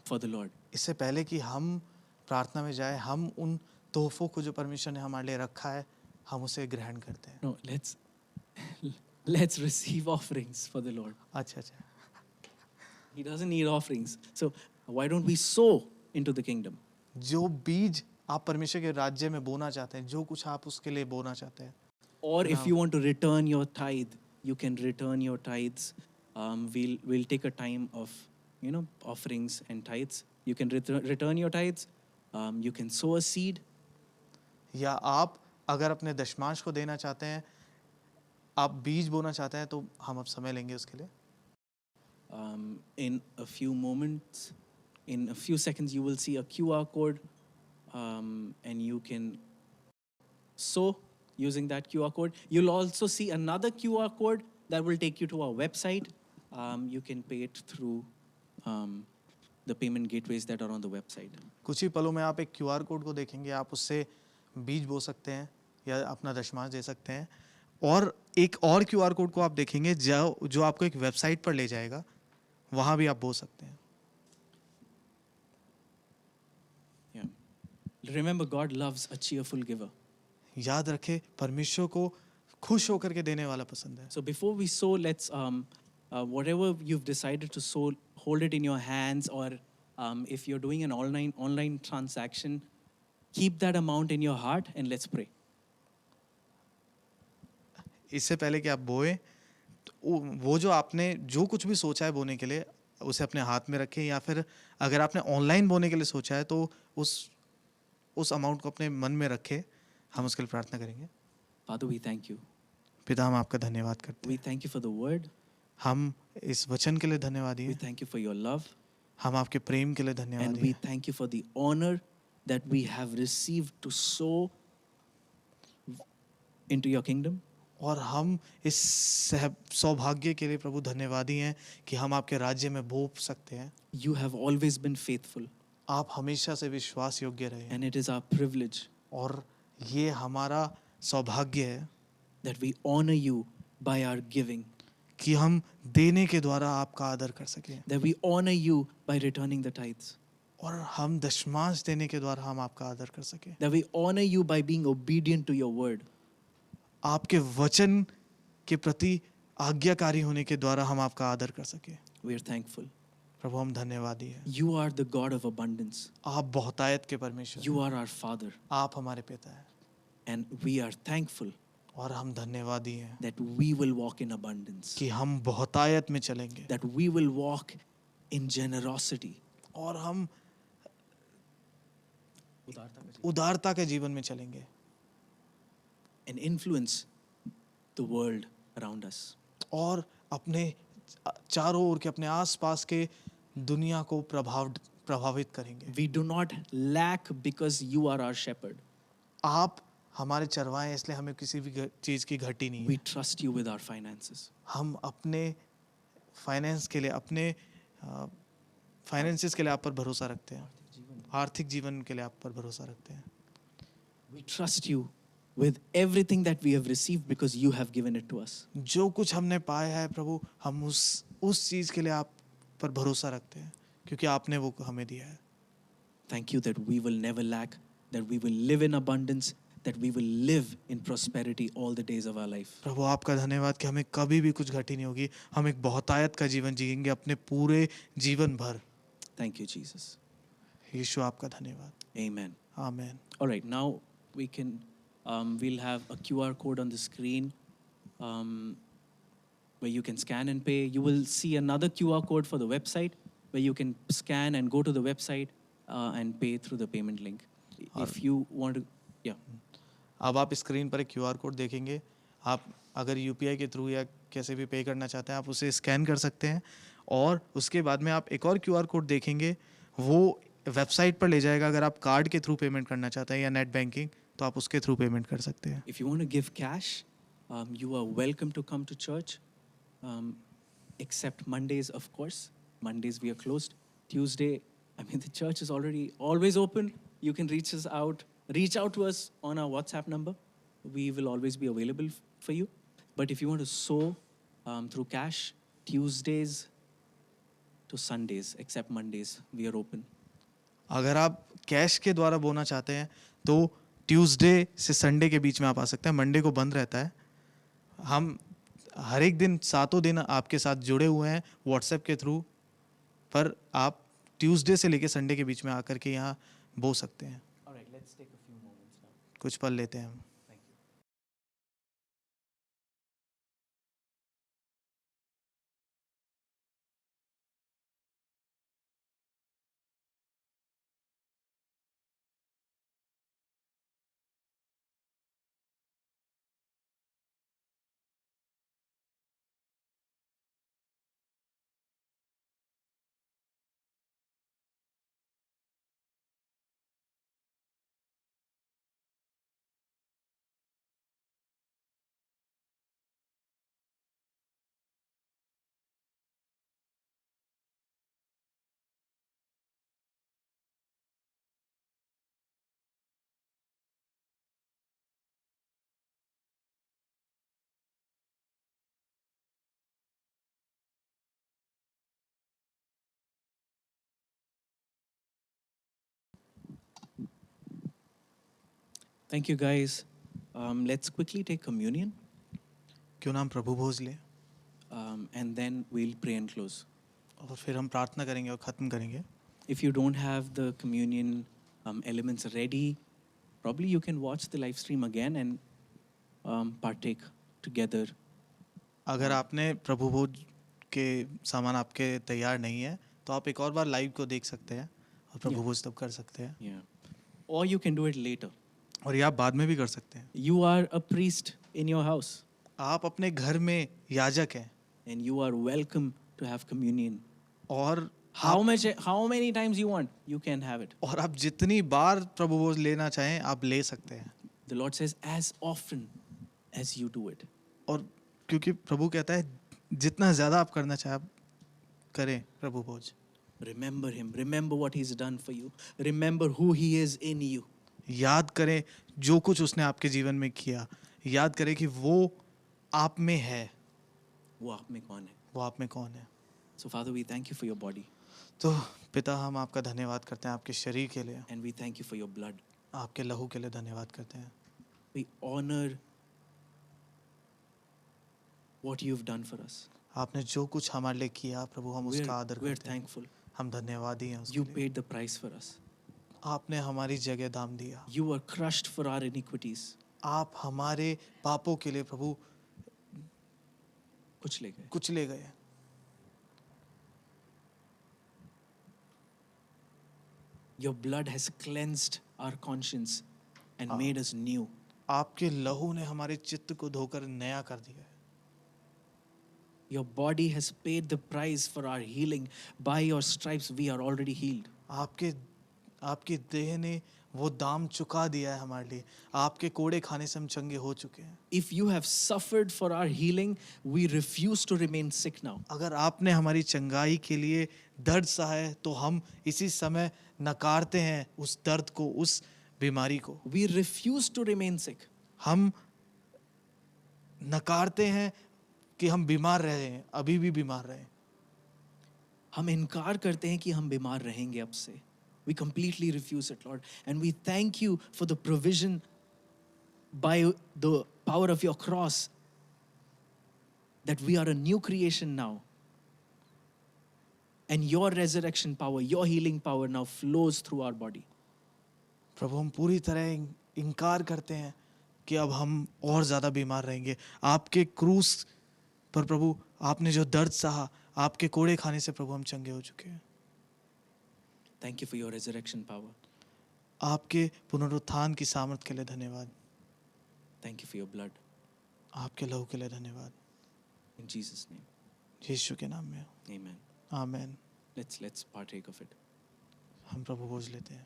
for the Lord. इससे पहले कि हम प्रार्थना में जाए, हम उन तोहफों को जो परमेश्वर ने हमारे लिए रखा है, हम उसे ग्रहण करते हैं। No, let's receive offerings for the Lord. अच्छा। He doesn't need offerings. So why don't we sow into the kingdom? जो बीज आप परमेश्वर के राज्य में बोना चाहते हैं, जो कुछ आप उसके लिए बोना चाहते हैं, Or if Now- you want to return your tithe, you can return your tithes. We'll take a time of offerings and tithes. You can return your tithes. You can sow a seed. या आप अगर अपने दशमांश को देना चाहते हैं, आप बीज बोना चाहते हैं, तो हम अब समय लेंगे उसके लिए। In a few moments, in a few seconds, you will see a QR code, and you can sow using that QR code. You'll also see another QR code that will take you to our website. You can pay it through the payment gateways that are on the website. कुछ ही पलों में आप एक QR कोड को देखेंगे, आप उससे बीज बो सकते हैं या अपना दशमांश दे सकते हैं। और एक और QR कोड को आप देखेंगे जो आपको एक वेबसाइट पर ले जाएगा, वहाँ भी आप बो सकते हैं। Yeah. Remember, God loves a cheerful giver. याद रखें, परमेश्वर को खुश होकर के देने वाला पसंद है। So before we sow, let's whatever you've decided to sow, hold it in your hands, or if you're doing an online transaction, keep that amount in your heart and let's pray. इससे पहले कि आप बोए, तो वो जो आपने जो कुछ भी सोचा है बोने के लिए, उसे अपने हाथ में रखें, या फिर अगर आपने ऑनलाइन बोने के लिए सोचा है तो उस अमाउंट को अपने मन में रखें। हम उसके लिए प्रार्थना करेंगे। Father, we thank you. पिता, हम आपका धन्यवाद करते We हैं। thank you for the word. हम इस वचन के लिए धन्यवादी We हैं। thank you for your love. हम आपके प्रेम के लिए And धन्यवादी we हैं। thank you for the honor that we have received to sow into your kingdom. और हम इस सौभाग्य के लिए प्रभु धन्यवादी हैं कि हम आपके राज्य में बो सकते हैं। You have always been faithful, आप हमेशा से विश्वास योग्य रहे हैं, and it is our privilege और ये हमारा सौभाग्य है that we honor you by our giving, कि हम देने के द्वारा आपका आदर कर सकें, that we honor you by returning the tithes, और हम दशमांश देने के द्वारा हम आपका आदर कर सकें, that we honor you by being obedient to your word. आपके वचन के प्रति आज्ञाकारी होने के द्वारा हम आपका आदर कर सकें। We are thankful. प्रभु, हम धन्यवादी हैं। You are the God of abundance. आप बहुतायत के परमेश्वर You हैं। are our Father. आप हमारे पिता हैं, And we are thankful और हम धन्यवादी हैं that we will walk in abundance, कि हम बहुतायत में चलेंगे, that we will walk in generosity. और हम उदारता के जीवन में चलेंगे, And influence the world around us. और अपने चारों ओर के अपने आसपास के दुनिया को प्रभावित करेंगे। We do not lack because you are our shepherd. आप हमारे चरवाहे हैं, इसलिए हमें किसी भी चीज़ की घटी नहीं We है। trust you with our finances. हम अपने फाइनेंस के लिए, अपने फाइनेंसेस के लिए आप पर भरोसा रखते हैं, आर्थिक जीवन के लिए आप पर भरोसा रखते हैं। We trust you with everything that we have received because you have given it to us. जो कुछ हमने पाया है प्रभु, हम उस चीज़ के लिए आप पर भरोसा रखते हैं, क्योंकि आपने वो हमें दिया है। Thank you that we will never lack, that we will live in abundance, that we will live in prosperity all the days of our life. प्रभु, आपका धन्यवाद कि हमें कभी भी कुछ घटी नहीं होगी, हम एक बहुतायत का जीवन जिएंगे अपने पूरे जीवन भर। Thank you, Jesus. यीशु, आपका धन्यवाद। Amen. आमीन। All right, now we can, we'll have a QR code on the screen where you can scan and pay. You will see another QR code for the website where you can scan and go to the website and pay through the payment link. If you want to, yeah. अब आप स्क्रीन पर एक QR कोड देखेंगे। आप अगर UPI के थ्रू या कैसे भी पे करना चाहते हैं, आप उसे स्कैन कर सकते हैं, और उसके बाद में आप एक और QR कोड देखेंगे, वो वेबसाइट पर ले जाएगा। अगर आप कार्ड के थ्रू पेमेंट करना चाहते हैं या नेट बैंकिंग, तो आप उसके थ्रू पेमेंट कर सकते हैं। If you want to give cash, you are welcome to come to church, except Mondays, of course. Mondays we are closed. Tuesday, I mean, the church is always open. You can reach out to us on our WhatsApp number. We will always be available for you. But if you want to sow through cash, Tuesdays to Sundays, except Mondays, we are open. अगर आप कैश के द्वारा बोना चाहते हैं, तो ट्यूसडे से संडे के बीच में आप आ सकते हैं, मंडे को बंद रहता है। हम हर एक दिन 7 दिन आपके साथ जुड़े हुए हैं व्हाट्सएप के थ्रू, पर आप ट्यूसडे से लेके संडे के बीच में आकर के यहाँ बो सकते हैं। All right, let's take a few moments now. कुछ पल लेते हैं हम। Thank you. Thank you, guys. Let's quickly take communion, क्यों ना हम प्रभु भोज लें and then we'll pray and close. और फिर हम प्रार्थना करेंगे और ख़त्म करेंगे। If you don't have the communion elements ready, probably you can watch the live stream again and partake together. अगर आपने प्रभु भोज के सामान आपके तैयार नहीं है तो आप एक और बार लाइव को देख सकते हैं और प्रभु Yeah. भोज तब कर सकते हैं, Yeah. Or you can do it later. और ये आप बाद में भी कर सकते हैं। You are a priest in your house, आप अपने घर में याजक हैं and you are welcome to have communion. और How many times you want, you can have it. और आप जितनी बार प्रभु भोज लेना चाहें आप ले सकते हैं। The Lord says, as often as you do it. और क्योंकि प्रभु कहता है जितना ज़्यादा आप करना चाहें आप करें प्रभु भोज। Remember Him. Remember what He's done for you. Remember who He is in you. याद करें जो कुछ उसने आपके जीवन में किया, याद करें कि वो आप में है, वो आप में कौन है? वो आप में कौन है। So Father, we thank you for your body, तो पिता हम आपका धन्यवाद करते हैं आपके शरीर के लिए, and we thank you for your blood. आपके लहू के लिए धन्यवाद करते हैं। We honor what you've done for us. आपने जो कुछ हमारे लिए किया प्रभु हम उसका आदर We're करते हैं, thankful. हम धन्यवादी हैं उसके You लिए। paid the price for us. आपने हमारी जगह दाम दिया, You were crushed for our iniquities. आप हमारे पापों के लिए प्रभु कुछ ले गए. कुछ ले गए। Your blood has cleansed our conscience and made us new. आपके लहू ने हमारे चित्त को धोकर नया कर दिया है। Your body has paid the price for our healing. By your stripes, we are already healed. आपकी देह ने वो दाम चुका दिया है हमारे लिए, आपके कोड़े खाने से हम चंगे हो चुके हैं। If you have suffered for our healing, we refuse to remain sick now. अगर आपने हमारी चंगाई के लिए दर्द सहा है तो हम इसी समय नकारते हैं उस दर्द को, उस बीमारी को। We refuse to remain sick. हम नकारते हैं कि हम बीमार रहे हैं, अभी भी बीमार रहे। हम इनकार करते हैं कि हम बीमार रहेंगे अब से. We completely refuse it, Lord. And we thank you for the provision by the power of your cross that we are a new creation now. And your resurrection power, your healing power now flows through our body. प्रभु हम पूरी तरह इनकार करते हैं कि अब हम और ज़्यादा बीमार रहेंगे। आपके क्रूस पर प्रभु आपने जो दर्द सहा, आपके कोड़े खाने से प्रभु हम चंगे हो चुके हैं। Thank you for your resurrection power. आपके पुनरुत्थान की सामर्थ के लिए धन्यवाद, Thank you for your blood. आपके लहू के लिए धन्यवाद। In Jesus' name. यीशु के नाम में Amen. Amen. Let's partake of it. हम प्रभु भोज लेते हैं।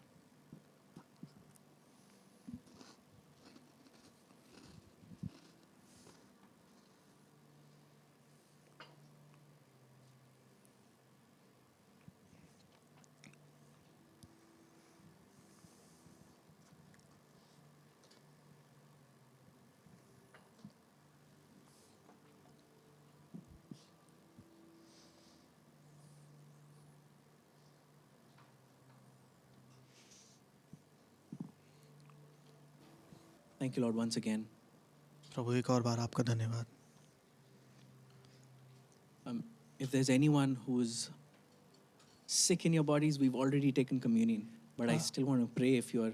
Thank you, Lord, once again. प्रभु एक और बार आपका धन्यवाद। If there's anyone who's sick in your bodies, we've already taken communion. But I still want to pray if you're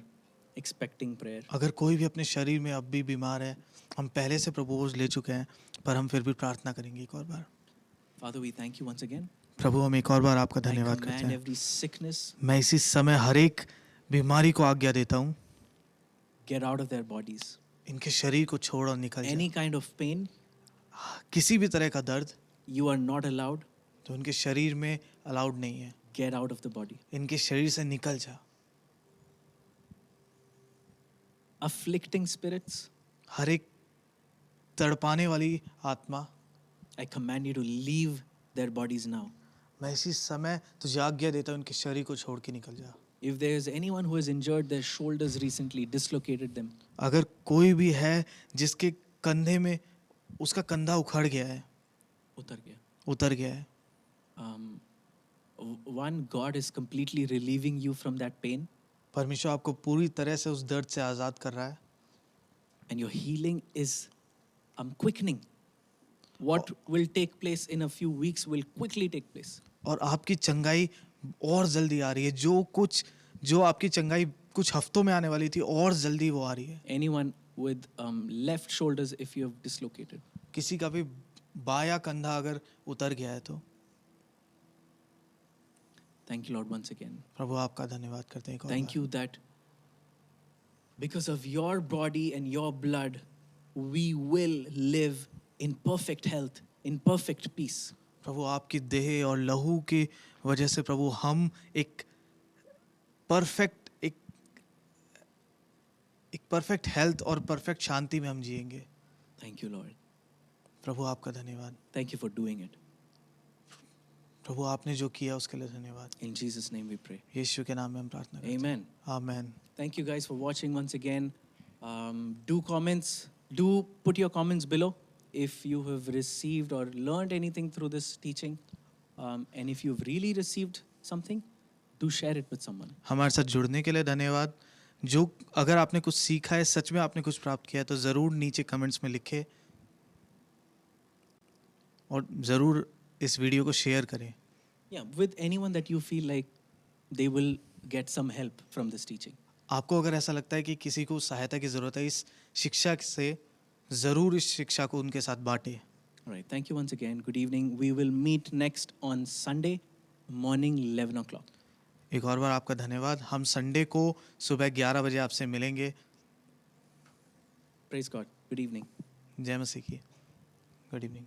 expecting prayer. अगर कोई भी अपने शरीर में अब भी बीमार है, हम पहले से प्रभु भोज ले चुके हैं, पर हम फिर भी प्रार्थना करेंगे एक और बार। Father, we thank you once again. प्रभु हम एक और बार आपका I धन्यवाद करते command हैं। every sickness मैं इसी समय हर एक बीमारी को आज्ञा देता हूँ, get out of their bodies. इनके शरीर को छोड़ और निकल Any जा। kind of pain, किसी भी तरह का दर्द you are not allowed. जो उनके शरीर में अलाउड नहीं है, Get out of the body. इनके शरीर से निकल जा। Afflicting spirits, हर एक तड़पाने वाली आत्मा, I command you to leave their bodies now. मैं इसी समय तुझे आज्ञा देता हूँ, इनके शरीर को छोड़ के निकल जा। If there is anyone who has injured their shoulders recently, dislocated them, अगर कोई भी है जिसके कंधे में उसका कंधा उखड़ गया है, उतर गया. उतर गया है, One, God is completely relieving you from that pain, परमेश्वर आपको पूरी तरह से उस दर्द से आज़ाद कर रहा है, and your healing is quickening. What will take place in a few weeks will quickly take place. और आपकी चंगाई और जल्दी आ रही है। जो आपकी चंगाई कुछ हफ्तों में आने वाली थी, और जल्दी वो आ रही है। Anyone with left shoulders, if you have dislocated, किसी का भी बायां कंधा अगर उतर गया है तो thank you, Lord, once again. प्रभु आपका धन्यवाद करते हैं एक और Thank bar. you that because of your body and your blood, we will live in perfect health, in perfect peace. प्रभु आपकी देह और लहू की वजह से प्रभु हम एक परफेक्ट हेल्थ और परफेक्ट शांति में हम जिएंगे। Thank you, Lord. प्रभु आपका धन्यवाद। Thank you for doing it. प्रभु आपने जो किया उसके लिए धन्यवाद। In Jesus' name we pray. यीशु के नाम में हम प्रार्थना करते हैं। Amen. Amen. Thank you guys for watching once again. Do put your comments below if you have received or learned anything through this teaching. And if you've really received something, do share it with someone. हमारे साथ जुड़ने के लिए धन्यवाद। जो अगर आपने कुछ सीखा है, सच में आपने कुछ प्राप्त किया है, तो ज़रूर नीचे कमेंट्स में लिखें और ज़रूर इस वीडियो को शेयर करें। Yeah, with anyone that you feel like they will get some help from this teaching. आपको अगर ऐसा लगता है कि किसी को सहायता की ज़रूरत है इस शिक्षा से, ज़रूर इस शिक्षा को उनके साथ बांटें। All right. Thank you once again. Good evening. We will meet next on Sunday morning 11 o'clock. एक और बार आपका धन्यवाद। हम संडे को सुबह 11 बजे आपसे मिलेंगे। Praise God. Good evening. जय मसीह की। Good evening.